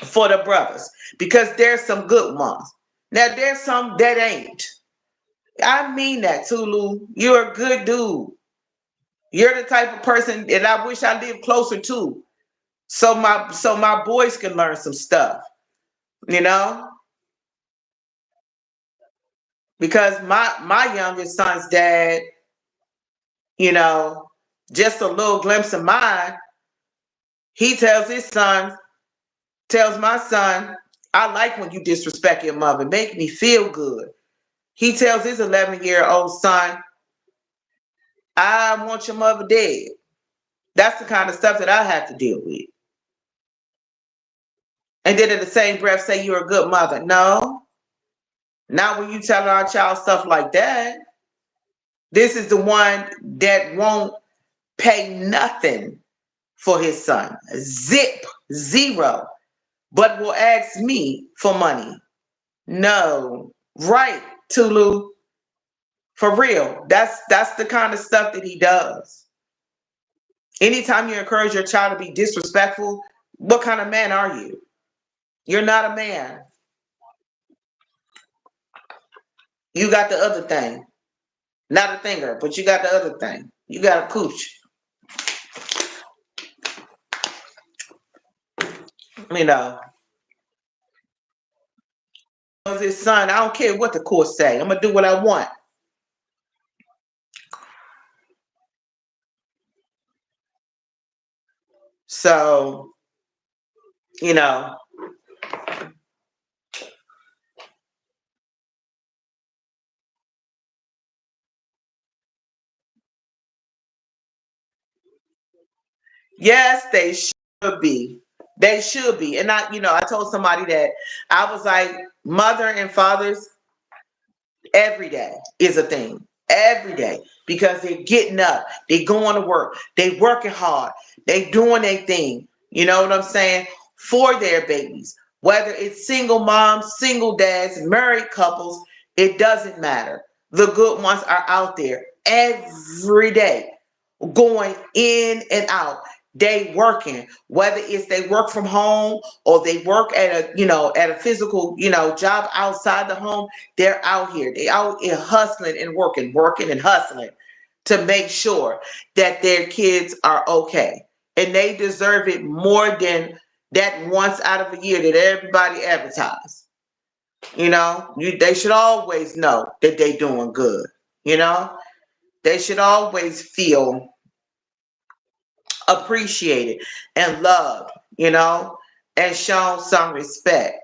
for the brothers, because there's some good ones. Now there's some that ain't. I mean that, Tulu. You're a good dude. You're the type of person that I wish I lived closer to, so my boys can learn some stuff. You know, because my youngest son's dad, you know, just a little glimpse of mine. He tells my son, I like when you disrespect your mother. Make me feel good. He tells his 11-year-old son, I want your mother dead. That's the kind of stuff that I have to deal with. And then in the same breath say you're a good mother. No, not when you tell our child stuff like that. This is the one that won't pay nothing for his son. Zip, zero. But will ask me for money. No. Right, Tulu. For real. That's the kind of stuff that he does. Anytime you encourage your child to be disrespectful, what kind of man are you? You're not a man. You got the other thing. Not a finger, but you got the other thing. You got a cooch. You know. His son, I don't care what the court say. I'm gonna do what I want. So, you know, yes, they should be. They should be. And I told somebody that I was like, mother and fathers, Every day is a thing. Every day. Because they're getting up. They going to work. They working hard. They doing their thing. You know what I'm saying? For their babies. Whether it's single moms, single dads, married couples, it doesn't matter. The good ones are out there every day, going in and out. They working, whether it's they work from home or they work at a physical job outside the home. They're out here. They out here hustling and working and hustling to make sure that their kids are okay, and they deserve it more than that once out of a year that everybody advertise. They should always know that they doing good. You know, they should always feel appreciated and loved, and shown some respect.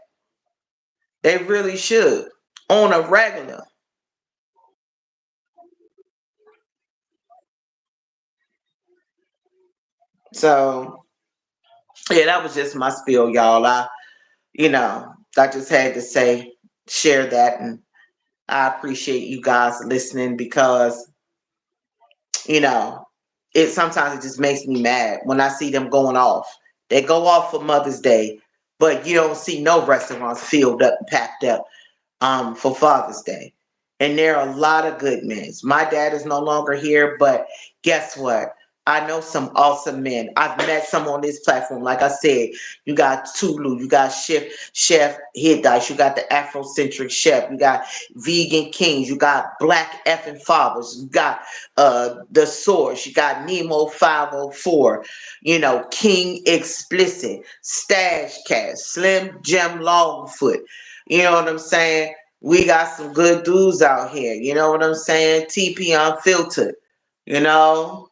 They really should on a regular. So yeah, that was just my spiel, y'all. I just had to share that, and I appreciate you guys listening because you know, it sometimes it just makes me mad when I see them going off. They go off for Mother's Day, but you don't see no restaurants filled up and packed up for Father's Day. And there are a lot of good men. My dad is no longer here, but guess what? I know some awesome men. I've met some on this platform. Like I said, you got Tulu, you got Chef Hiddice, you got the Afrocentric Chef, you got Vegan Kings, you got Black effing Fathers, you got the Source, you got Nemo 504, King Explicit, Stash Cash, Slim Jim Longfoot. You know what I'm saying? We got some good dudes out here. You know what I'm saying? TP Unfiltered. You know?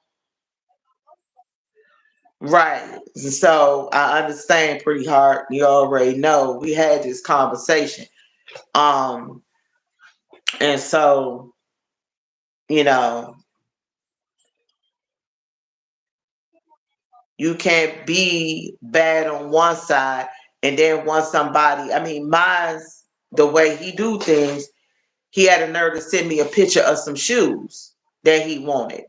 Right. So I understand pretty hard. You already know. We had this conversation. Um, and so, you know, you can't be bad on one side and then want somebody. I mean, mine's the way he do things, he had a nerve to send me a picture of some shoes that he wanted.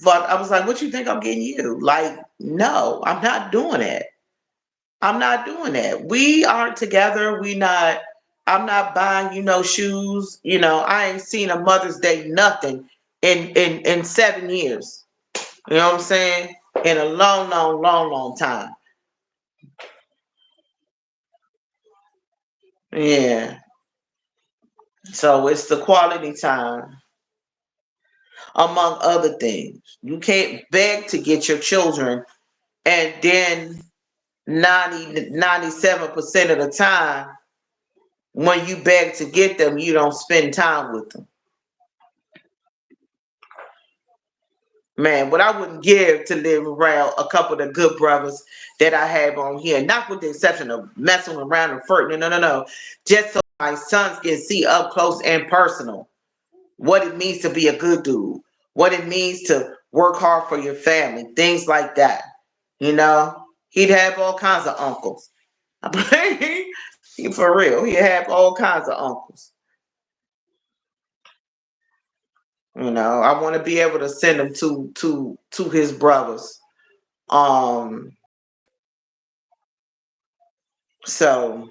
But I was like, what you think I'm getting you? Like, no, I'm not doing that. I'm not doing that. We aren't together. I'm not buying you no shoes. I ain't seen a Mother's Day nothing in 7 years. You know what I'm saying? In a long, long, long, long time. Yeah. So it's the quality time, among other things. You can't beg to get your children and then 97% of the time when you beg to get them, you don't spend time with them. Man, what I wouldn't give to live around a couple of the good brothers that I have on here, not with the exception of messing around and flirting. No, no, no. Just so my sons can see up close and personal what it means to be a good dude, what it means to work hard for your family, things like that. He'd have all kinds of uncles. For real, he'd have all kinds of uncles. I want to be able to send them to his brothers. Um, so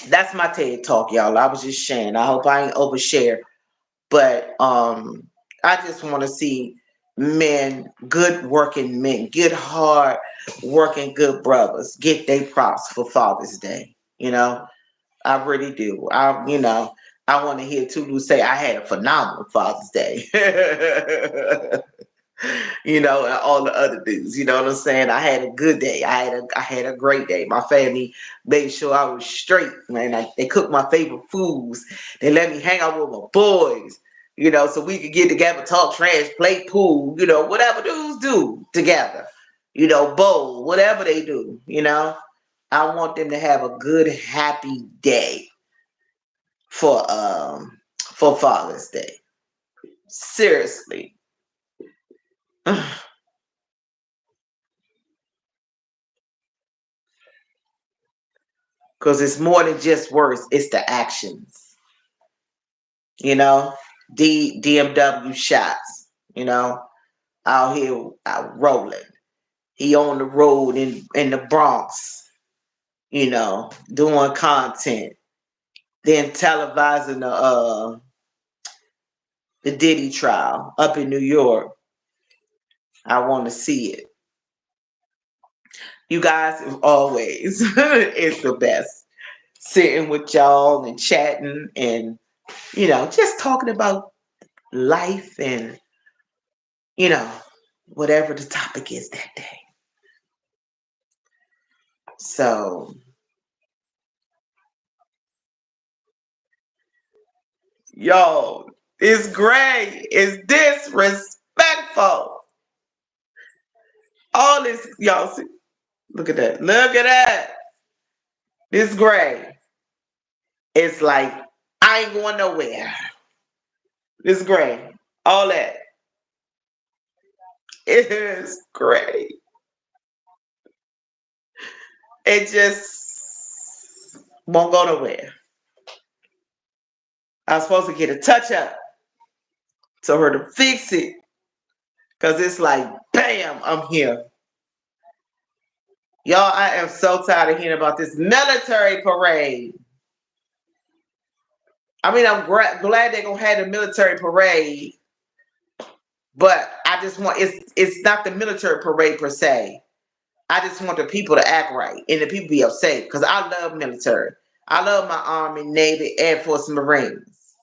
that's my TED talk, y'all. I was just sharing. I hope I ain't overshare, but I just want to see men, good working men, good hard working good brothers get their props for Father's Day. I really do. I want to hear Tulu say I had a phenomenal Father's Day. And all the other dudes. You know what I'm saying? I had a good day. I had a great day. My family made sure I was straight, man. They cooked my favorite foods. They let me hang out with my boys. So we could get together, talk trash, play pool. Whatever dudes do together. Bowl, whatever they do. I want them to have a good, happy day for Father's Day. Seriously. Because it's more than just words, it's the actions. you know, DMW shots, you know, out here out rolling. He on the road in the Bronx, you know, doing content, then televising the Diddy trial up in New York. I want to see it. You guys, as always, it's the best. Sitting with y'all and chatting and, you know, just talking about life and, you know, whatever the topic is that day. So, yo, it's great. It's disrespectful. All this, y'all see, look at that. Look at that. This gray. It's like, I ain't going nowhere. This gray. All that. It is great. It just won't go nowhere. I was supposed to get a touch up to her to fix it. Because it's like, bam, I'm here. Y'all, I am so tired of hearing about this military parade. I mean, I'm glad they're going to have the military parade. But I just want, it's not the military parade per se. I just want the people to act right and the people be upset. Because I love military. I love my Army, Navy, Air Force, and Marines.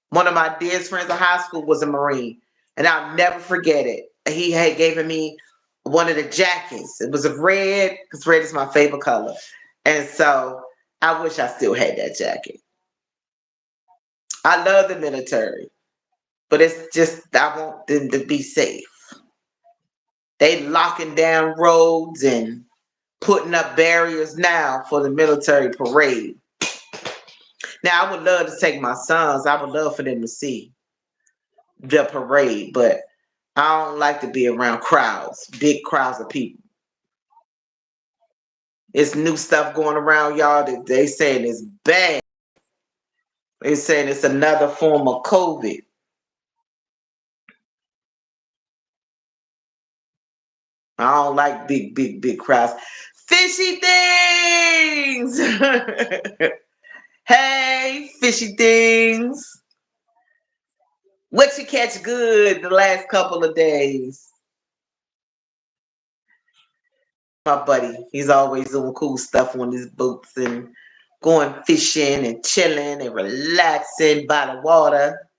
One of my dearest friends in high school was a Marine, and I'll never forget it. He had given me one of the jackets. It was a red, because red is my favorite color. And so I wish I still had that jacket. I love the military, but it's just I want them to be safe. They locking down roads and putting up barriers now for the military parade. Now, I would love to take my sons. I would love for them to see the parade, but I don't like to be around crowds, big crowds of people. It's new stuff going around, y'all, that they saying is bad. They saying it's another form of COVID. I don't like big crowds. Fishy things! Hey, fishy things. What you catch good the last couple of days? My buddy, he's always doing cool stuff on his boats and going fishing and chilling and relaxing by the water.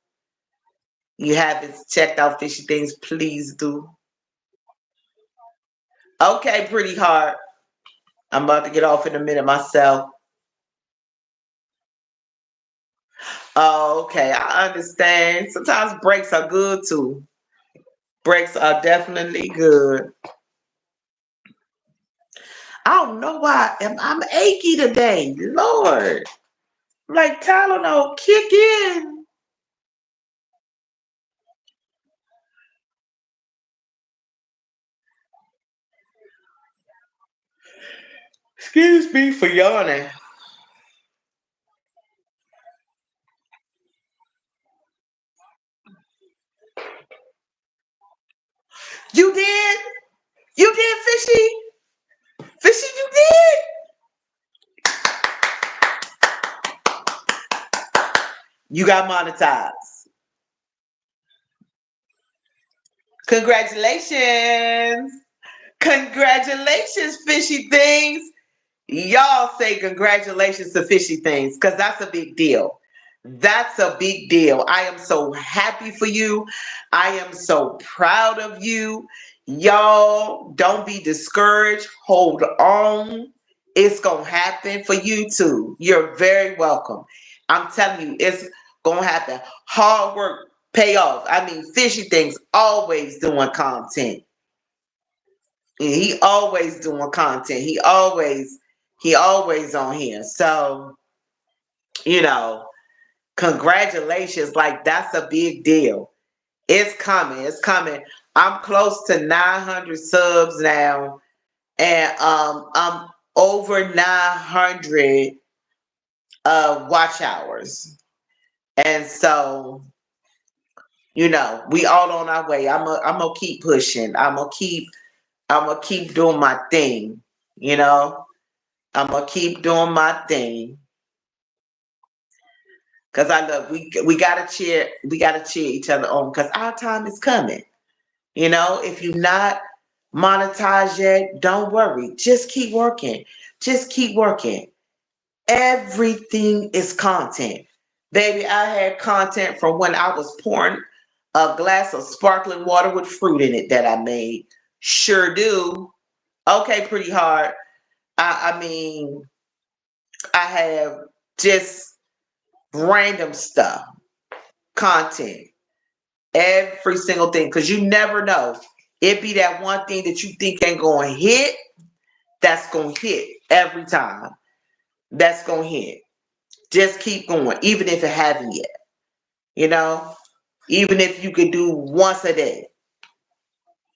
You haven't checked out fishy things, please do. Okay, pretty hard. I'm about to get off in a minute myself. Oh, okay, I understand. Sometimes breaks are good too. Breaks are definitely good. I don't know why I'm achy today. Lord. Like Tylenol kick in. Excuse me for yawning. You did? You did, Fishy? Fishy, you did? You got monetized. Congratulations. Congratulations, Fishy Things. Y'all say congratulations to Fishy Things because that's a big deal. That's a big deal. I am so happy for you. I am so proud of you. Y'all don't be discouraged. Hold on. It's going to happen for you too. You're very welcome. I'm telling you, it's going to happen. Hard work pay off. I mean, Fishy Things always doing content. He always doing content. He always on here. So, you know, congratulations. Like that's a big deal. It's coming. It's coming. I'm close to 900 subs now. And I'm over 900 watch hours. And so, you know, we all on our way. I'm gonna keep pushing. I'm gonna keep doing my thing. You know, I'm gonna keep doing my thing because I love. We gotta cheer each other on because our time is coming. You know, if you're not monetized yet, don't worry. Just keep working. Just keep working. Everything is content. Baby, I had content from when I was pouring a glass of sparkling water with fruit in it that I made. Sure do. Okay, pretty hard. I mean, I have just random stuff, content, every single thing, because you never know. It be that one thing that you think ain't going to hit, that's going to hit every time. That's going to hit. Just keep going, even if it haven't yet. You know, even if you could do once a day,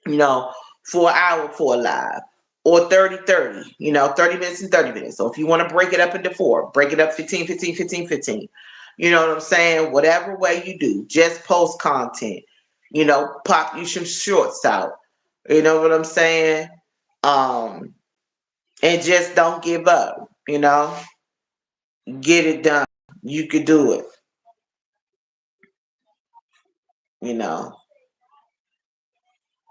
you know, for an hour for a live or 30-30, you know, 30 minutes and 30 minutes. So if you want to break it up into four, break it up 15, 15, 15, 15. You know what I'm saying? Whatever way you do, just post content, you know, pop you some shorts out. You know what I'm saying? Um, and just don't give up, you know, get it done. You could do it, you know.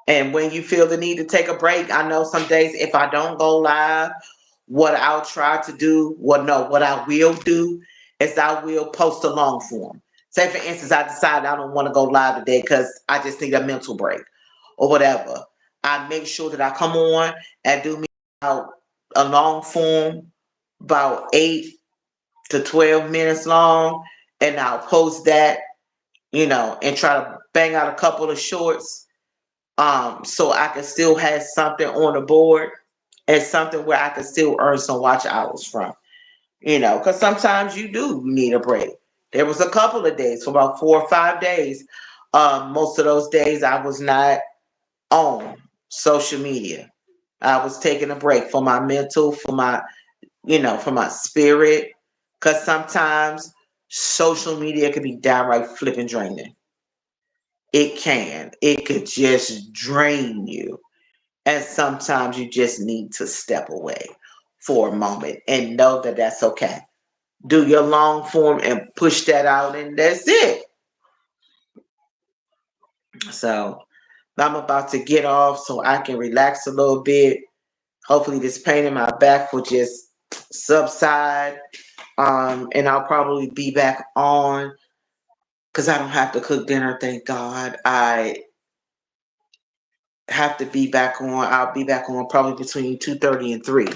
And when you feel the need to take a break, I know some days if I don't go live, what I'll try to do, what I will do is I will post a long form. Say for instance, I decide I don't want to go live today because I just need a mental break or whatever. I make sure that I come on and do me about a long form, about 8 to 12 minutes long, and I'll post that, you know, and try to bang out a couple of shorts so I can still have something on the board and something where I can still earn some watch hours from. You know, because sometimes you do need a break. There was a couple of days, for about 4 or 5 days. Most of those days I was not on social media. I was taking a break for my mental, for my, you know, for my spirit. Because sometimes social media can be downright flipping draining. It can. It could just drain you. And sometimes you just need to step away for a moment and know that that's okay. Do your long form and push that out, and that's it. So I'm about to get off so I can relax a little bit. Hopefully, this pain in my back will just subside. And I'll probably be back on because I don't have to cook dinner. Thank God. I have to be back on. I'll be back on probably between 2:30 and 3.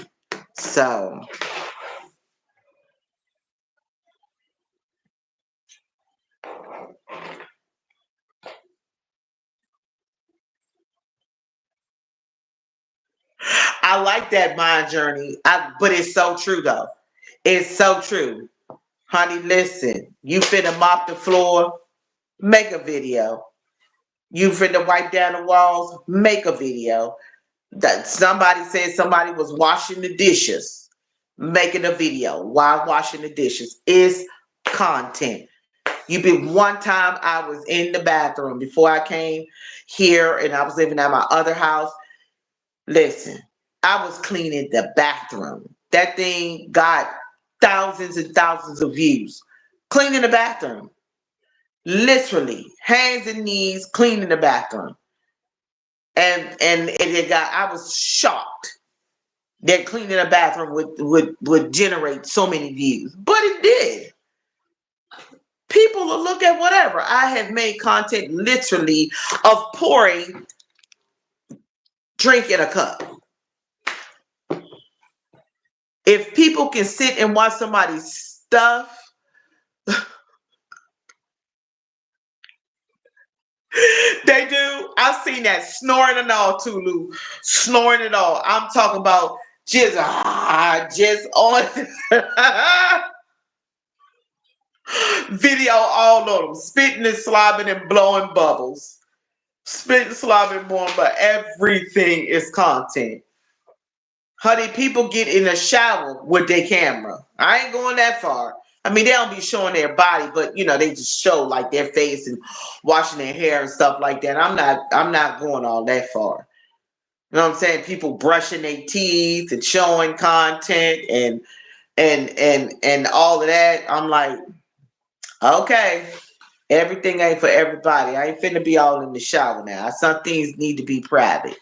So I like that mind journey. But it's so true though. It's so true. Honey, listen. You finna mop the floor, make a video. You finna wipe down the walls, make a video. That somebody said somebody was washing the dishes, making a video while washing the dishes. It's content. You be one time I was in the bathroom before I came here and I was living at my other house. Listen, I was cleaning the bathroom. That thing got thousands and thousands of views. Cleaning the bathroom. Literally, hands and knees cleaning the bathroom. And it got, I was shocked that cleaning a bathroom would generate so many views. But it did. People will look at whatever. I have made content literally of pouring drink in a cup. If people can sit and watch somebody's stuff, they do. I've seen that snoring and all, Tulu. Snoring and all. I'm talking about just on video all on them. Spitting and slobbing and blowing bubbles. Spitting, slobbing, blowing, but everything is content. Honey, people get in the shower with their camera. I ain't going that far. I mean, they don't be showing their body, but you know, they just show like their face and washing their hair and stuff like that. I'm not going all that far. You know what I'm saying? People brushing their teeth and showing content and all of that. I'm like, okay, everything ain't for everybody. I ain't finna be all in the shower now. Some things need to be private,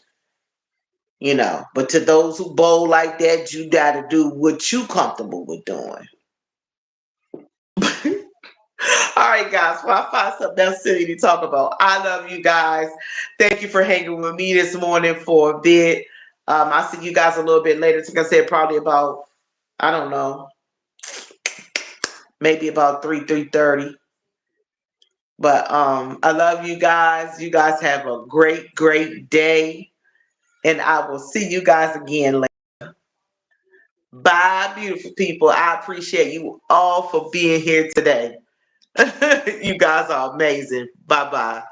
you know. But to those who bowl like that, you gotta do what you comfortable with doing. All right, guys. Well, I find something else silly to talk about. I love you guys. Thank you for hanging with me this morning for a bit. I'll see you guys a little bit later. Like I said, probably about, I don't know, maybe about 3:30. But I love you guys. You guys have a great, great day. And I will see you guys again later. Bye, beautiful people. I appreciate you all for being here today. You guys are amazing. Bye bye.